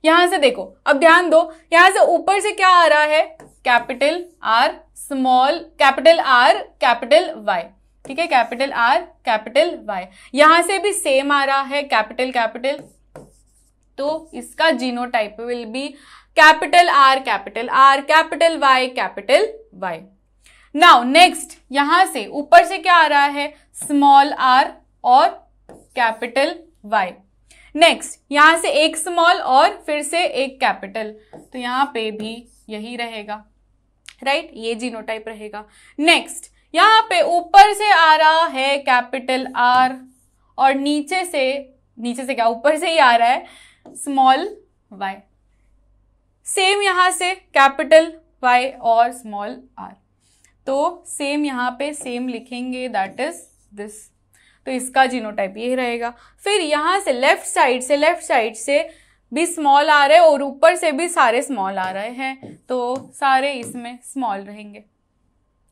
यहां से देखो, अब ध्यान दो, यहां से ऊपर से क्या आ रहा है, capital R small, capital R capital Y, ठीक है, कैपिटल R कैपिटल Y। यहां से भी सेम आ रहा है, कैपिटल, तो इसका genotype will be capital R capital Y capital Y। Now next, यहां से ऊपर से क्या आ रहा है, स्मॉल r और कैपिटल Y। नेक्स्ट, यहां से एक स्मॉल और फिर से एक कैपिटल, तो यहां पे भी यही रहेगा, राइट? ये जीनोटाइप रहेगा। नेक्स्ट, यहां पे ऊपर से आ रहा है कैपिटल R और नीचे से क्या, ऊपर से ही आ रहा है स्मॉल y। सेम यहां से कैपिटल Y और स्मॉल r, तो सेम यहां पे सेम लिखेंगे, दैट इज दिस। तो इसका जीनोटाइप ये रहेगा। फिर यहां से लेफ्ट साइड से भी स्मॉल आ रहे हैं और ऊपर से भी सारे स्मॉल आ रहे हैं, तो सारे इसमें स्मॉल रहेंगे।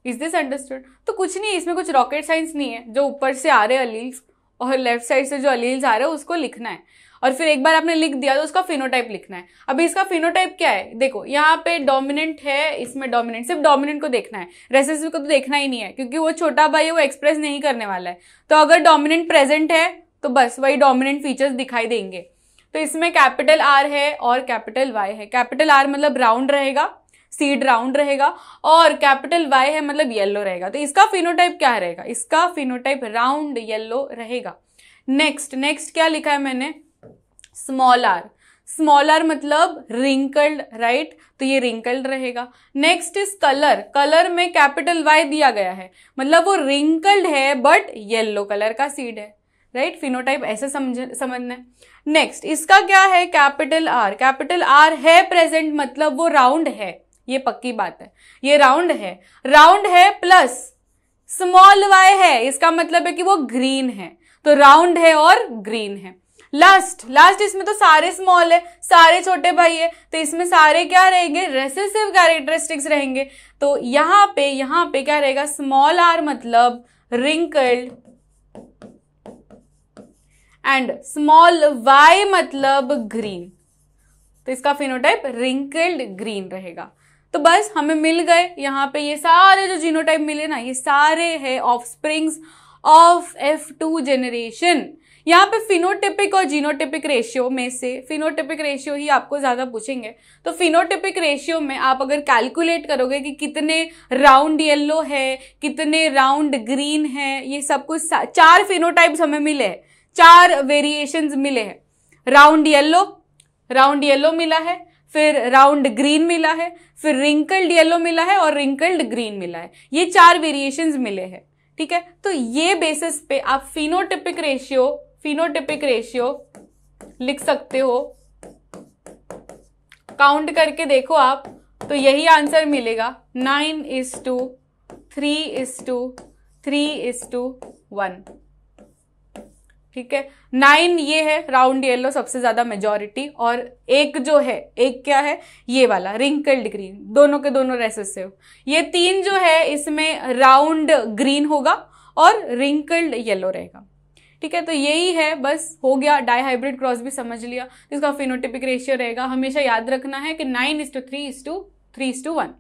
Is this understood? तो कुछ नहीं, इसमें कुछ रॉकेट साइंस नहीं है। जो ऊपर से आ रहे अलील्स और लेफ्ट साइड से जो अलील्स आ रहे हैं उसको लिखना है, और फिर एक बार आपने लिख दिया तो उसका फिनोटाइप लिखना है। अभी इसका फिनोटाइप क्या है, देखो यहाँ पे डोमिनेंट है, इसमें डोमिनेंट, सिर्फ डोमिनेंट को देखना है, रेसेसिव को तो देखना ही नहीं है क्योंकि वो छोटा भाई है, वो एक्सप्रेस नहीं करने वाला है। तो अगर डोमिनेंट प्रेजेंट है तो बस वही डोमिनेंट फीचर्स दिखाई देंगे। तो इसमें कैपिटल R है और कैपिटल Y है। कैपिटल R मतलब राउंड रहेगा, सीड राउंड रहेगा, और कैपिटल Y है मतलब येलो रहेगा। तो इसका फिनोटाइप क्या रहेगा, इसका फिनोटाइप राउंड येलो रहेगा। नेक्स्ट क्या लिखा है मैंने, स्मॉल r मतलब रिंकल्ड, राइट? तो ये रिंकल्ड रहेगा। नेक्स्ट इज कलर में कैपिटल Y दिया गया है, मतलब वो रिंकल्ड है बट येलो कलर का सीड है, राइट? फिनोटाइप ऐसे समझना है। नेक्स्ट इसका क्या है, कैपिटल R है प्रेजेंट, मतलब वो राउंड है, ये पक्की बात है, ये राउंड है प्लस स्मॉल y है, इसका मतलब है कि वो ग्रीन है, तो राउंड है और ग्रीन है। लास्ट इसमें तो सारे स्मॉल है, सारे छोटे भाई है, तो इसमें सारे क्या रहेंगे, रेसेसिव कैरेक्टरिस्टिक्स रहेंगे। तो यहाँ पे क्या रहेगा, स्मॉल r मतलब रिंकल्ड एंड स्मॉल y मतलब ग्रीन, तो इसका फिनोटाइप रिंकल्ड ग्रीन रहेगा। तो बस हमें मिल गए यहाँ पे ये सारे जो जीनोटाइप मिले ना, ये सारे है ऑफस्प्रिंग्स ऑफ F2 जेनरेशन। यहाँ पे फिनोटिपिक और जीनोटिपिक रेशियो में से फिनोटिपिक रेशियो ही आपको ज्यादा पूछेंगे, तो फिनोटिपिक रेशियो में आप अगर कैलकुलेट करोगे कि कितने राउंड येलो है, कितने राउंड ग्रीन है, ये सब कुछ 4 फिनोटाइप्स हमें मिले हैं, 4 वेरिएशंस मिले हैं। राउंड येलो मिला है, फिर राउंड ग्रीन मिला है, फिर रिंकल्ड येलो मिला है और रिंकल्ड ग्रीन मिला है, ये 4 वेरिएशंस मिले हैं। ठीक है, तो ये बेसिस पे आप फिनोटिपिक रेशियो लिख सकते हो। काउंट करके देखो आप, तो यही आंसर मिलेगा 9:3:3:1। ठीक है, 9 ये है राउंड येलो सबसे ज्यादा मेजॉरिटी, और एक जो है, एक क्या है, ये वाला रिंकल्ड ग्रीन, दोनों के दोनों रेसेसिव। ये 3 जो है इसमें राउंड ग्रीन होगा और रिंकल्ड येलो रहेगा। ठीक है, तो यही है, बस हो गया। डाइहाइब्रिड क्रॉस भी समझ लिया, इसका फिनोटिपिक रेशियो रहेगा, हमेशा याद रखना है कि 9:3:3:1।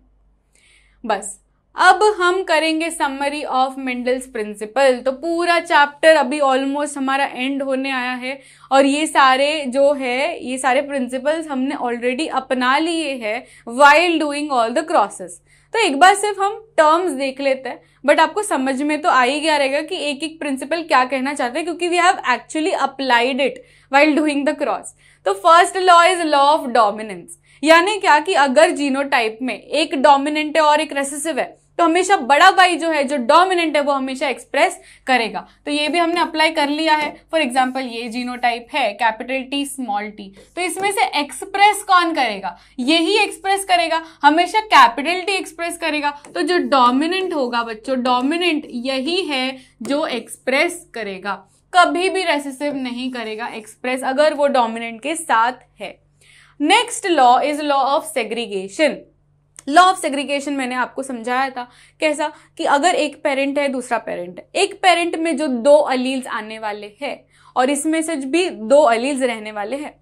बस अब हम करेंगे समरी ऑफ मेंडल्स प्रिंसिपल। तो पूरा चैप्टर अभी ऑलमोस्ट हमारा एंड होने आया है, और ये सारे जो है, ये सारे प्रिंसिपल्स हमने ऑलरेडी अपना लिए हैं while doing all the crosses. तो एक बार सिर्फ हम टर्म्स देख लेते हैं, बट आपको समझ में तो आ ही गया रहेगा कि एक एक प्रिंसिपल क्या कहना चाहते हैं, क्योंकि we have actually applied it while doing the cross. तो first law is law of dominance, यानी क्या कि अगर जीनोटाइप में एक डोमिनेंट है और एक रेसेसिव है, तो हमेशा बड़ा भाई जो है, जो डोमिनेंट है, वो हमेशा एक्सप्रेस करेगा। तो ये भी हमने अप्लाई कर लिया है। फॉर एग्जांपल ये जीनोटाइप है कैपिटल T स्मॉल t, तो इसमें से एक्सप्रेस कौन करेगा, यही एक्सप्रेस करेगा, हमेशा कैपिटल T एक्सप्रेस करेगा। तो जो डोमिनेंट होगा बच्चों, डोमिनेंट यही है जो एक्सप्रेस करेगा, कभी भी रेसेसिव नहीं करेगा एक्सप्रेस, अगर वो डोमिनेंट के साथ है। Next law is law of segregation. Law of segregation मैंने आपको समझाया था, कैसा कि अगर एक पेरेंट है, दूसरा पेरेंट है, एक पेरेंट में जो 2 अलील्स आने वाले हैं और इसमें से भी 2 अलील्स रहने वाले हैं,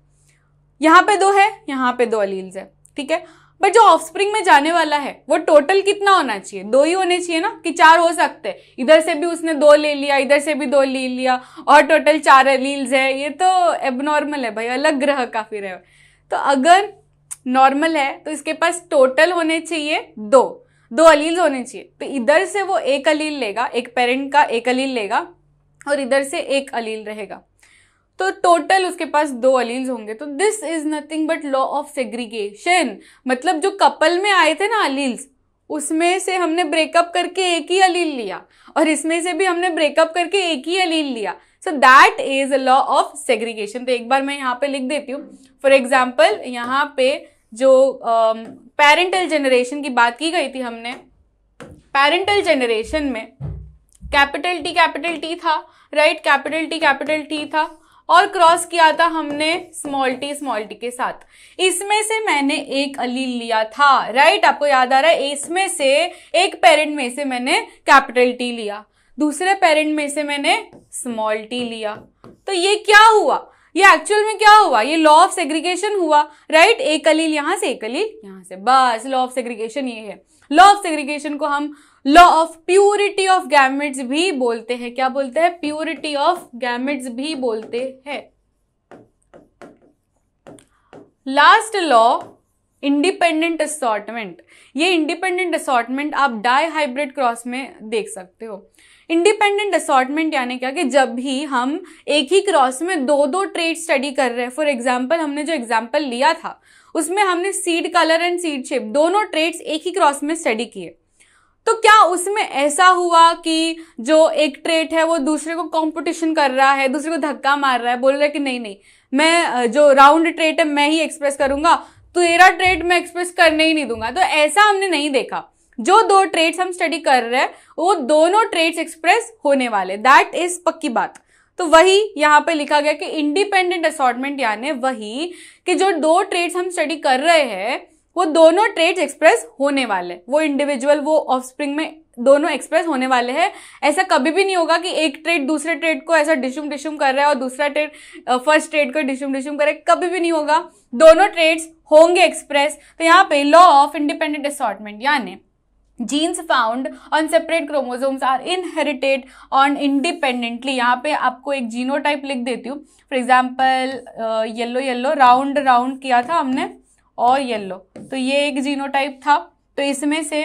यहाँ पे 2 है, यहाँ पे 2 अलील्स है। ठीक है, बट जो ऑफस्प्रिंग में जाने वाला है वो टोटल कितना होना चाहिए, 2 ही होने चाहिए ना, कि 4 हो सकते हैं। इधर से भी उसने 2 ले लिया, इधर से भी 2 ले लिया, और टोटल 4 अलील्स है, ये तो एबनॉर्मल है भाई, अलग ग्रह का फिर है। तो अगर नॉर्मल है तो इसके पास टोटल होने चाहिए 2 अलील होने चाहिए। तो इधर से वो 1 अलील लेगा, एक पेरेंट का 1 अलील लेगा, और इधर से 1 अलील रहेगा, तो टोटल उसके पास 2 अलील्स होंगे। तो this is nothing but law of segregation. मतलब जो कपल में आए थे ना अलील्स, उसमें से हमने ब्रेकअप करके 1 ही अलील लिया, और इसमें से भी हमने ब्रेकअप करके 1 ही अलील लिया। So that is law of segregation. तो एक बार मैं यहाँ पे लिख देती हूँ। फॉर एग्जाम्पल यहाँ पे जो पेरेंटल जेनरेशन की बात की गई थी हमने, पेरेंटल जेनरेशन में कैपिटल टी था, राइट, कैपिटल टी था, और क्रॉस किया था हमने स्मॉल टी के साथ। इसमें से मैंने 1 अलील लिया था, राइट, आपको याद आ रहा है, इसमें से एक पेरेंट में से मैंने कैपिटल टी लिया, दूसरे पेरेंट में से मैंने स्मॉल टी लिया। तो ये क्या हुआ, ये एक्चुअल में क्या हुआ, ये लॉ ऑफ सेग्रीगेशन हुआ, राइट। 1 अलील यहां से, 1 अलील यहां से, बस लॉ ऑफ सेग्रीगेशन ये है। लॉ ऑफ सेग्रीगेशन को हम law of purity of gametes भी बोलते हैं। क्या बोलते हैं, प्यूरिटी ऑफ गैमेट्स भी बोलते हैं। Last law independent assortment. ये इंडिपेंडेंट असॉर्टमेंट आप डाइहाइब्रिड क्रॉस में देख सकते हो। इंडिपेंडेंट असॉर्टमेंट यानी क्या कि जब भी हम एक ही क्रॉस में 2 ट्रेट स्टडी कर रहे हैं। फॉर एग्जांपल हमने जो एग्जांपल लिया था उसमें हमने seed colour and seed shape दोनों ट्रेट्स एक ही क्रॉस में स्टडी किए। तो क्या उसमें ऐसा हुआ कि जो एक ट्रेट है वो दूसरे को कंपटीशन कर रहा है, दूसरे को धक्का मार रहा है, बोल रहा है कि नहीं मैं जो राउंड ट्रेट है मैं ही एक्सप्रेस करूंगा, तेरा ट्रेट मैं एक्सप्रेस करने ही नहीं दूंगा। तो ऐसा हमने नहीं देखा। जो दो ट्रेट्स हम स्टडी कर रहे हैं वो दोनों ट्रेट्स एक्सप्रेस होने वाले, दैट इज पक्की बात। तो वही यहां पे लिखा गया कि इंडिपेंडेंट असॉर्टमेंट यानी वही कि जो दो ट्रेट्स हम स्टडी कर रहे हैं वो दोनों ट्रेट्स एक्सप्रेस होने वाले, वो इंडिविजुअल वो ऑफस्प्रिंग में दोनों एक्सप्रेस होने वाले हैं। ऐसा कभी भी नहीं होगा कि एक ट्रेट दूसरे ट्रेट को ऐसा डिशुम डिशुम कर रहा है और दूसरा ट्रेट फर्स्ट ट्रेट को डिशुम डिशुम करे, कभी भी नहीं होगा। दोनों ट्रेट्स होंगे एक्सप्रेस। तो यहाँ पे लॉ ऑफ इंडिपेंडेंट असॉर्टमेंट यानी genes found on separate chromosomes are inherited on independently। यहाँ पे आपको एक जीनोटाइप लिख देती हूँ। For example yellow yellow round round किया था हमने और येलो, तो ये एक जीनोटाइप था। तो इसमें से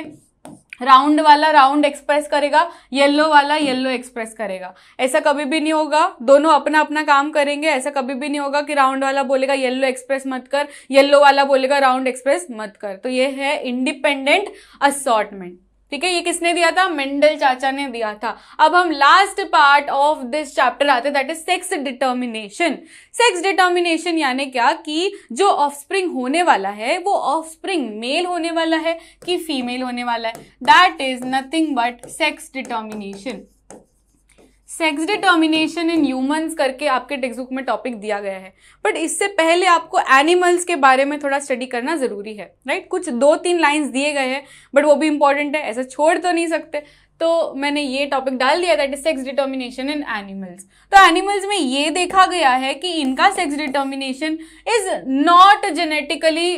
राउंड वाला राउंड एक्सप्रेस करेगा, येलो वाला येलो एक्सप्रेस करेगा। ऐसा कभी भी नहीं होगा, दोनों अपना अपना काम करेंगे। ऐसा कभी भी नहीं होगा कि राउंड वाला बोलेगा येलो एक्सप्रेस मत कर, येलो वाला बोलेगा राउंड एक्सप्रेस मत कर। तो ये है इंडिपेंडेंट असॉर्टमेंट। ठीक है, ये किसने दिया था? मेंडल चाचा ने दिया था। अब हम last part of this chapter आते हैं, that is sex determination. Sex determination यानी क्या कि जो ऑफस्प्रिंग होने वाला है वो ऑफस्प्रिंग मेल होने वाला है कि फीमेल होने वाला है, that is nothing but sex determination. Sex determination in humans करके आपके टेक्स्ट बुक में टॉपिक दिया गया है, बट इससे पहले आपको एनिमल्स के बारे में थोड़ा स्टडी करना जरूरी है, राइट। कुछ 2-3 लाइंस दिए गए हैं बट वो भी इंपॉर्टेंट है, ऐसा छोड़ तो नहीं सकते। तो मैंने ये टॉपिक डाल दिया, that is sex determination in animals. तो एनिमल्स में ये देखा गया है कि इनका sex determination is not genetically,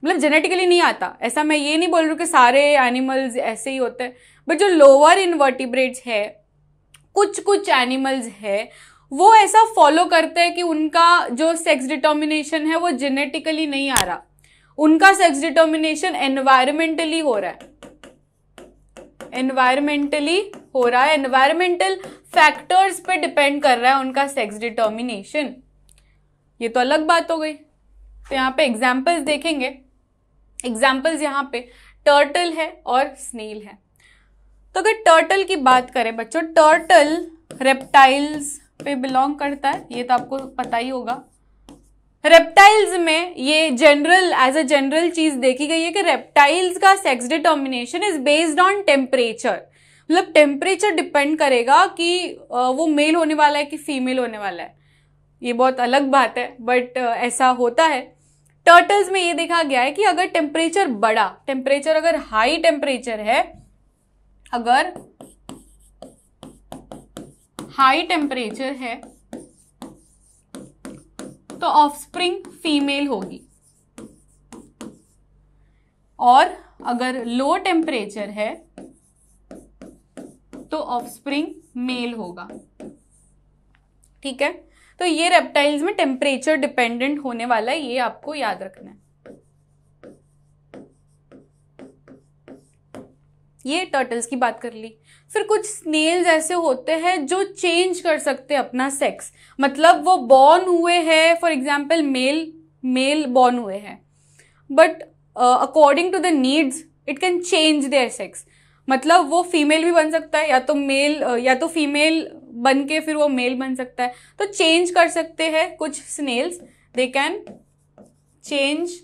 मतलब जेनेटिकली नहीं आता। ऐसा मैं ये नहीं बोल रही हूँ कि सारे एनिमल्स ऐसे ही होते हैं, बट जो लोअर इनवर्टिब्रेट्स है, कुछ एनिमल्स है, वो ऐसा फॉलो करते हैं कि उनका जो सेक्स डिटर्मिनेशन है वो जेनेटिकली नहीं आ रहा, उनका सेक्स डिटर्मिनेशन एनवायरमेंटली हो रहा है। एनवायरमेंटली हो रहा है, एनवायरमेंटल फैक्टर्स पे डिपेंड कर रहा है उनका सेक्स डिटर्मिनेशन। ये तो अलग बात हो गई। तो यहाँ पे एग्जाम्पल्स देखेंगे। एग्जाम्पल्स यहाँ पे टर्टल है और स्नेल है। तो अगर टर्टल की बात करें बच्चों, टर्टल रेप्टाइल्स पे बिलोंग करता है, ये तो आपको पता ही होगा। रेप्टाइल्स में ये एज अ जनरल चीज देखी गई है कि रेप्टाइल्स का sex determination is based on temperature. मतलब टेम्परेचर डिपेंड करेगा कि वो मेल होने वाला है कि फीमेल होने वाला है। ये बहुत अलग बात है बट ऐसा होता है। टर्टल्स में ये देखा गया है कि अगर टेम्परेचर बढ़ा, टेम्परेचर अगर हाई टेम्परेचर है, अगर हाई टेम्परेचर है तो ऑफस्प्रिंग फीमेल होगी, और अगर लो टेम्परेचर है तो ऑफस्प्रिंग मेल होगा। ठीक है, तो ये रेप्टाइल्स में टेम्परेचर डिपेंडेंट होने वाला है, ये आपको याद रखना है। ये टर्टल्स की बात कर ली। फिर कुछ स्नेल्स ऐसे होते हैं जो चेंज कर सकते हैं अपना सेक्स, मतलब वो बॉर्न हुए हैं, फॉर एग्जाम्पल मेल बॉर्न हुए हैं, but according to the needs it can change their sex. मतलब वो फीमेल भी बन सकता है, या तो मेल या तो फीमेल बन के फिर वो मेल बन सकता है। तो चेंज कर सकते हैं कुछ snails, they can change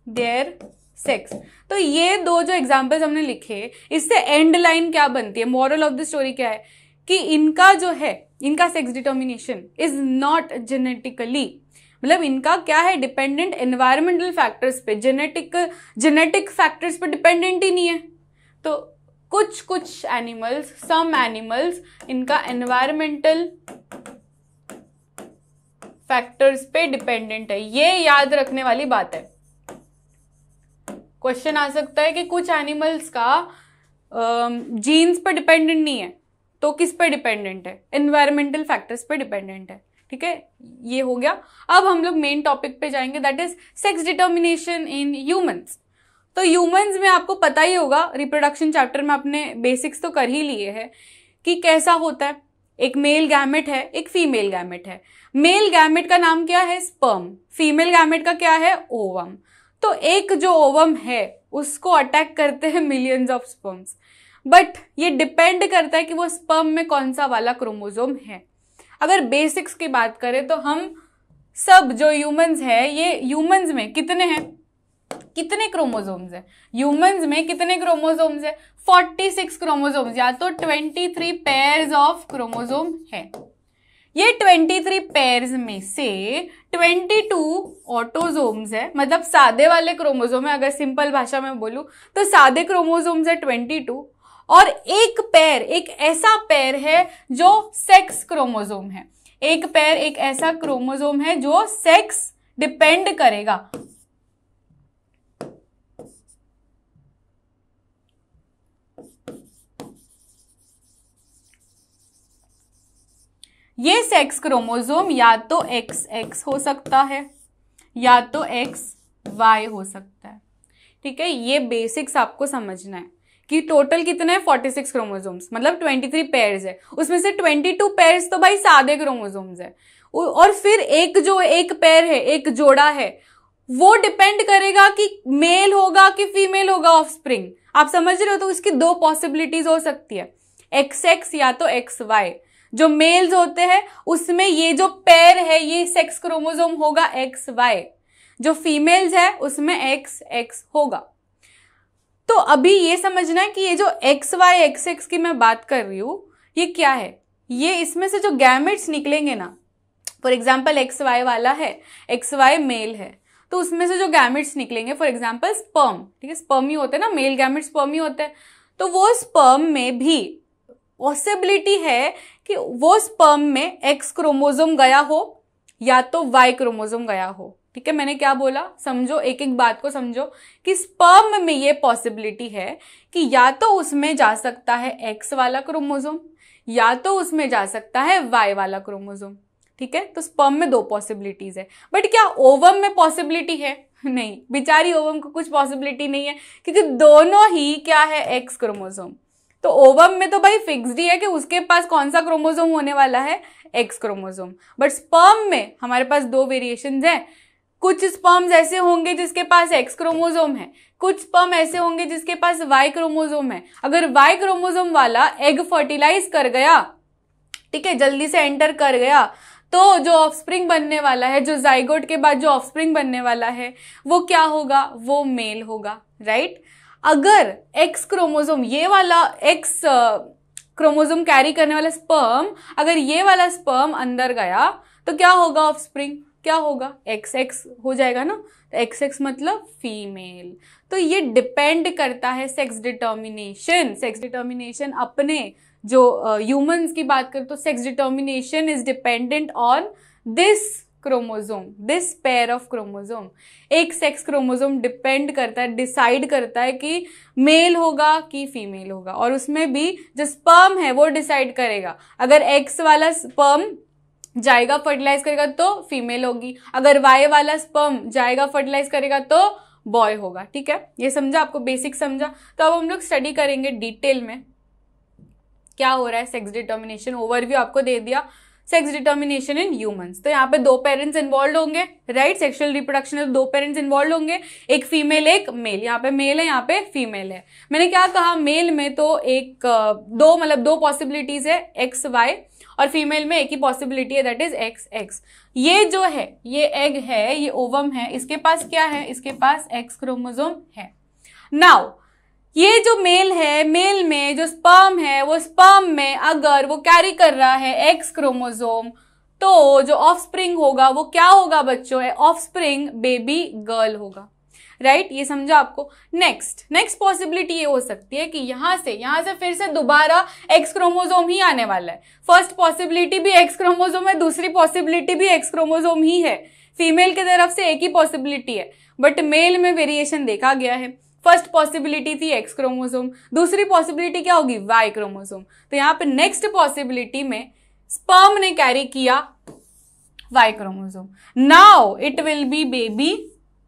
their sex. तो ये दो जो एग्जाम्पल्स हमने लिखे, इससे एंड लाइन क्या बनती है, मॉरल ऑफ द स्टोरी क्या है कि इनका जो है, इनका sex determination is not genetically, मतलब इनका क्या है, डिपेंडेंट एनवायरमेंटल फैक्टर्स पे, जेनेटिक फैक्टर्स पे डिपेंडेंट ही नहीं है। तो कुछ एनिमल्स, सम एनिमल्स, इनका एनवायरमेंटल फैक्टर्स पे डिपेंडेंट है। ये याद रखने वाली बात है। क्वेश्चन आ सकता है कि कुछ एनिमल्स का जीन्स पर डिपेंडेंट नहीं है, तो किस पे डिपेंडेंट है, एनवायरमेंटल फैक्टर्स पे डिपेंडेंट है। ठीक है, ये हो गया। अब हम लोग मेन टॉपिक पे जाएंगे, that is sex determination in humans. तो ह्यूमंस में आपको पता ही होगा, रिप्रोडक्शन चैप्टर में आपने बेसिक्स तो कर ही लिए हैं कि कैसा होता है। एक मेल गैमेट है, एक फीमेल गैमेट है। मेल गैमेट का नाम क्या है, स्पर्म। फीमेल गैमेट का क्या है, ओवम। तो एक जो ओवम है उसको अटैक करते हैं मिलियंस ऑफ स्पर्म्स, बट ये डिपेंड करता है कि वो स्पर्म में कौन सा वाला क्रोमोसोम है। अगर बेसिक्स की बात करें तो हम सब जो ह्यूमंस है, ये ह्यूमंस में कितने हैं, कितने क्रोमोसोम्स है, ह्यूमंस में कितने क्रोमोसोम्स है, 46 क्रोमोसोम्स, या तो 23 पेयर्स ऑफ क्रोमोसोम है। ये 23 पेयर्स में से 22 ऑटोसोम्स है, मतलब सादे वाले क्रोमोसोम है, अगर सिंपल भाषा में बोलूं तो सादे क्रोमोसोम्स है 22, और एक पेयर, एक ऐसा पेयर है जो सेक्स क्रोमोसोम है। एक पेयर, एक ऐसा क्रोमोसोम है जो सेक्स डिपेंड करेगा। ये सेक्स क्रोमोसोम या तो XX हो सकता है या तो XY हो सकता है। ठीक है, ये बेसिक्स आपको समझना है कि टोटल कितने हैं, 46 क्रोमोसोम्स, मतलब 23 पेयर्स है, उसमें से 22 पेयर्स तो भाई सादे क्रोमोसोम्स है, और फिर एक पेयर है, एक जोड़ा है, वो डिपेंड करेगा कि मेल होगा कि फीमेल होगा ऑफस्प्रिंग। आप समझ रहे हो, तो इसकी दो पॉसिबिलिटीज हो सकती है, XX या तो XY। जो मेल्स होते हैं उसमें ये जो पेयर है ये सेक्स क्रोमोसोम होगा XY, जो फीमेल्स है उसमें XX होगा। तो अभी ये समझना है कि ये जो XY XX की मैं बात कर रही हूं, ये क्या है, ये इसमें से जो गैमेट्स निकलेंगे ना, फॉर एग्जाम्पल XY वाला है, XY मेल है, तो उसमें से जो गैमेट्स निकलेंगे, फॉर एग्जाम्पल स्पर्म, ठीक है, स्पर्म ही होते हैं ना, मेल गैमेट स्पर्म ही होते हैं, तो वो स्पर्म में भी पॉसिबिलिटी है कि वो स्पर्म में X क्रोमोसोम गया हो या तो Y क्रोमोसोम गया हो। ठीक है, मैंने क्या बोला, समझो, एक एक बात को समझो कि स्पर्म में ये पॉसिबिलिटी है कि या तो उसमें जा सकता है X वाला क्रोमोसोम या तो उसमें जा सकता है Y वाला क्रोमोसोम। ठीक है, तो स्पर्म में दो पॉसिबिलिटीज है, बट क्या ओवम में पॉसिबिलिटी है? नहीं, बेचारी ओवम को कुछ पॉसिबिलिटी नहीं है, क्योंकि दोनों ही क्या है, X क्रोमोसोम। तो ओवम में तो भाई फिक्स्ड ही है कि उसके पास कौन सा क्रोमोसोम होने वाला है, X क्रोमोसोम। बट स्पर्म में हमारे पास दो वेरिएशंस हैं, कुछ स्पर्म्स ऐसे होंगे जिसके पास X क्रोमोसोम है, कुछ स्पर्म ऐसे होंगे जिसके पास Y क्रोमोसोम है। अगर Y क्रोमोसोम वाला एग फर्टिलाइज कर गया, ठीक है, जल्दी से एंटर कर गया, तो जो ऑफस्प्रिंग बनने वाला है, जो जाइगोट के बाद जो ऑफस्प्रिंग बनने वाला है, वो क्या होगा, वो मेल होगा, राइट। अगर X क्रोमोसोम, ये वाला X क्रोमोसोम कैरी करने वाला स्पर्म, अगर ये वाला स्पर्म अंदर गया तो क्या होगा, ऑफस्प्रिंग क्या होगा, XX हो जाएगा ना, तो XX मतलब फीमेल। तो ये डिपेंड करता है सेक्स डिटर्मिनेशन। सेक्स डिटर्मिनेशन अपने जो ह्यूमंस की बात करें तो sex determination is dependent on this chromosome, this pair of chromosome. एक सेक्स क्रोमोसोम डिपेंड करता है, डिसाइड करता है कि मेल होगा कि फीमेल होगा, और उसमें भी जो स्पर्म है वो डिसाइड करेगा। अगर X वाला स्पर्म जाएगा फर्टिलाइज करेगा तो फीमेल होगी, अगर Y वाला स्पर्म जाएगा फर्टिलाइज करेगा तो बॉय होगा। ठीक है, ये समझा, आपको बेसिक समझा। तो अब हम लोग स्टडी करेंगे डिटेल में क्या हो रहा है, सेक्स डिटर्मिनेशन। ओवरव्यू आपको दे दिया, सेक्स डिटर्मिनेशन इन ह्यूमंस। तो यहाँ पे दो पेरेंट्स इन्वॉल्व होंगे, राइट, सेक्सुअल रिप्रोडक्शन में दो पेरेंट्स इन्वॉल्व होंगे, एक फीमेल एक मेल। यहाँ पे मेल है, यहाँ पे फीमेल है। मैंने क्या कहा, मेल में तो दो पॉसिबिलिटीज है, XY, और फीमेल में एक ही पॉसिबिलिटी है, दैट इज XX। ये जो है, ये एग है, ये ओवम है, इसके पास क्या है, इसके पास X क्रोमोसोम है। नाउ ये जो मेल है, मेल में जो स्पर्म है, वो स्पर्म में अगर वो कैरी कर रहा है X क्रोमोसोम, तो जो ऑफस्प्रिंग होगा वो क्या होगा बच्चों, ऑफस्प्रिंग बेबी गर्ल होगा, राइट। ये समझा आपको। नेक्स्ट पॉसिबिलिटी ये हो सकती है कि यहां से फिर से दोबारा X क्रोमोसोम ही आने वाला है। फर्स्ट पॉसिबिलिटी भी X क्रोमोसोम है, दूसरी पॉसिबिलिटी भी X क्रोमोसोम ही है। फीमेल की तरफ से एक ही पॉसिबिलिटी है, बट मेल में वेरिएशन देखा गया है। फर्स्ट पॉसिबिलिटी थी X क्रोमोसोम, दूसरी पॉसिबिलिटी क्या होगी, Y क्रोमोसोम। तो यहाँ पे नेक्स्ट पॉसिबिलिटी में स्पर्म ने कैरी किया Y chromosome, now it will be baby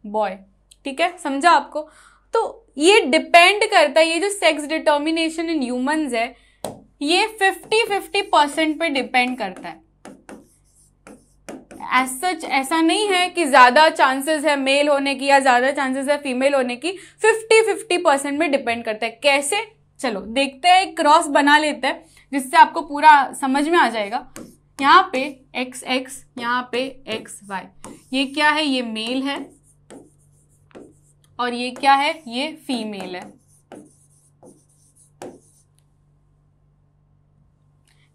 boy. ठीक है, समझा आपको। तो ये डिपेंड करता है, ये जो सेक्स डिटर्मिनेशन इन ह्यूमंस है, ये 50-50% पे डिपेंड करता है। एज सच ऐसा नहीं है कि ज्यादा चांसेस है मेल होने की या ज्यादा चांसेस है फीमेल होने की, 50-50% में डिपेंड करता है। कैसे, चलो देखते हैं, क्रॉस बना लेते हैं जिससे आपको पूरा समझ में आ जाएगा। यहाँ पे XX, यहाँ पे XY। ये क्या है? ये मेल है और ये क्या है? ये फीमेल है।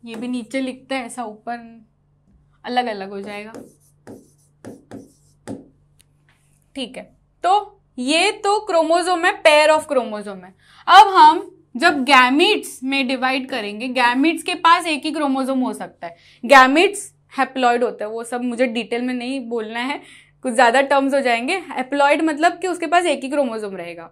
ये भी नीचे लिखते हैं, ऐसा ऊपर अलग अलग हो जाएगा। ठीक है, तो ये तो क्रोमोसोम है, पेयर ऑफ क्रोमोसोम है। अब हम जब गैमीट्स में डिवाइड करेंगे, गैमीट्स के पास एक ही क्रोमोसोम हो सकता है। गैमीट्स हैप्लॉइड होता है, वो सब मुझे डिटेल में नहीं बोलना है, कुछ ज्यादा टर्म्स हो जाएंगे। हैप्लॉइड मतलब कि उसके पास एक ही क्रोमोसोम रहेगा।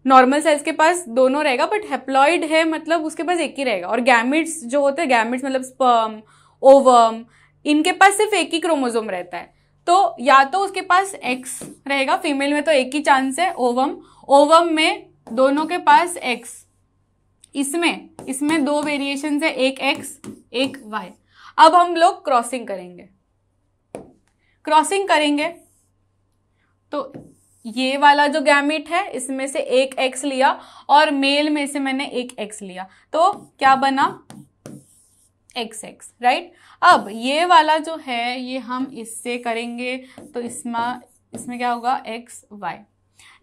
नॉर्मल सेल्स के पास दोनों रहेगा, बट हैप्लॉइड है मतलब उसके पास एक ही रहेगा। और गैमीट्स जो होते हैं, गैमीट्स मतलब स्पर्म, ओवम, इनके पास सिर्फ एक ही क्रोमोसोम रहता है। तो या तो उसके पास एक्स रहेगा, फीमेल में तो एक ही चांस है, ओवम में दोनों के पास एक्स। इसमें दो वेरिएशन है, एक एक्स एक वाई। अब हम लोग क्रॉसिंग करेंगे तो ये वाला जो गैमेट है इसमें से एक एक्स लिया और मेल में से मैंने एक एक्स लिया, तो क्या बना? XX, right. अब ये वाला जो है ये हम इससे करेंगे तो इसमें क्या होगा? XY।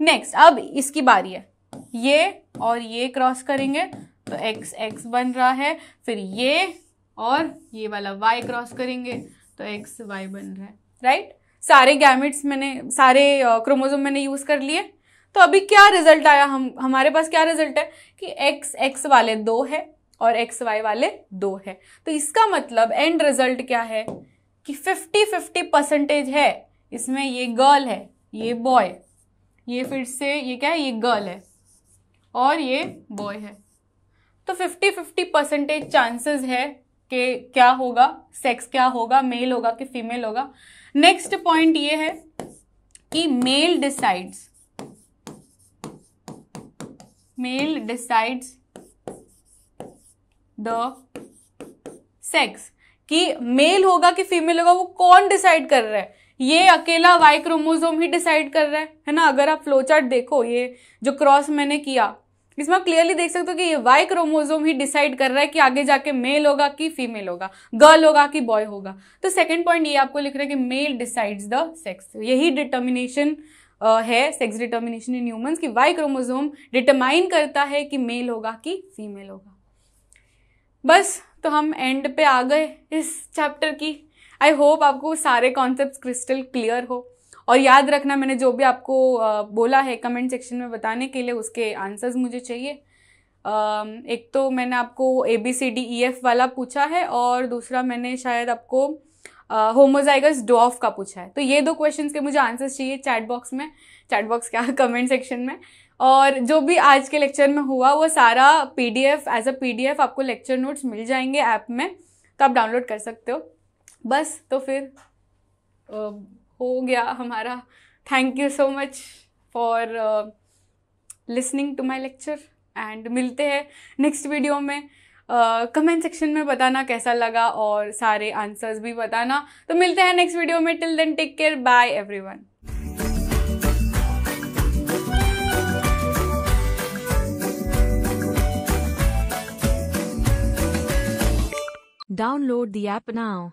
नेक्स्ट, अब इसकी बारी है, ये और ये क्रॉस करेंगे तो XX बन रहा है। फिर ये और ये वाला Y क्रॉस करेंगे तो XY बन रहा है, राइट। सारे गैमेट्स सारे क्रोमोसोम मैंने यूज कर लिए। तो अभी क्या रिजल्ट आया? हमारे पास क्या रिजल्ट है कि XX वाले 2 है और XY वाले 2 है। तो इसका मतलब एंड रिजल्ट क्या है कि 50-50% है। इसमें ये गर्ल है, ये बॉय, ये फिर से ये क्या है? ये गर्ल है और ये बॉय है। तो 50-50% चांसेस है कि क्या होगा, सेक्स क्या होगा, मेल होगा कि फीमेल होगा। नेक्स्ट पॉइंट ये है कि मेल डिसाइड्स द सेक्स, कि मेल होगा कि फीमेल होगा वो कौन डिसाइड कर रहा है? ये अकेला वाई क्रोमोसोम ही डिसाइड कर रहा है ना। अगर आप फ्लोचार्ट देखो, ये जो क्रॉस मैंने किया इसमें आप क्लियरली देख सकते हो कि ये वाई क्रोमोसोम ही डिसाइड कर रहा है कि आगे जाके मेल होगा कि फीमेल होगा, गर्ल होगा कि बॉय होगा। तो सेकंड पॉइंट ये आपको लिख रहा है कि मेल डिसाइड्स द सेक्स। यही डिटर्मिनेशन है, सेक्स डिटर्मिनेशन इन ह्यूमंस, कि वाई क्रोमोसोम डिटरमाइन करता है कि मेल होगा कि फीमेल होगा। बस, तो हम एंड पे आ गए इस चैप्टर की। आई होप आपको सारे कॉन्सेप्ट्स क्रिस्टल क्लियर हो। और याद रखना, मैंने जो भी आपको बोला है कमेंट सेक्शन में बताने के लिए, उसके आंसर्स मुझे चाहिए। एक तो मैंने आपको ABCDEF वाला पूछा है और दूसरा मैंने शायद आपको होमोजाइगस डॉफ का पूछा है। तो ये 2 क्वेश्चंस के मुझे आंसर्स चाहिए कमेंट सेक्शन में। और जो भी आज के लेक्चर में हुआ वो सारा एज अ PDF आपको लेक्चर नोट्स मिल जाएंगे ऐप में, तो आप डाउनलोड कर सकते हो। बस, तो फिर हो गया हमारा। Thank you so much for listening to my lecture and मिलते हैं नेक्स्ट वीडियो में। कमेंट सेक्शन में बताना कैसा लगा और सारे आंसर्स भी बताना। तो मिलते हैं नेक्स्ट वीडियो में। Till then take care, bye everyone. Download the app now.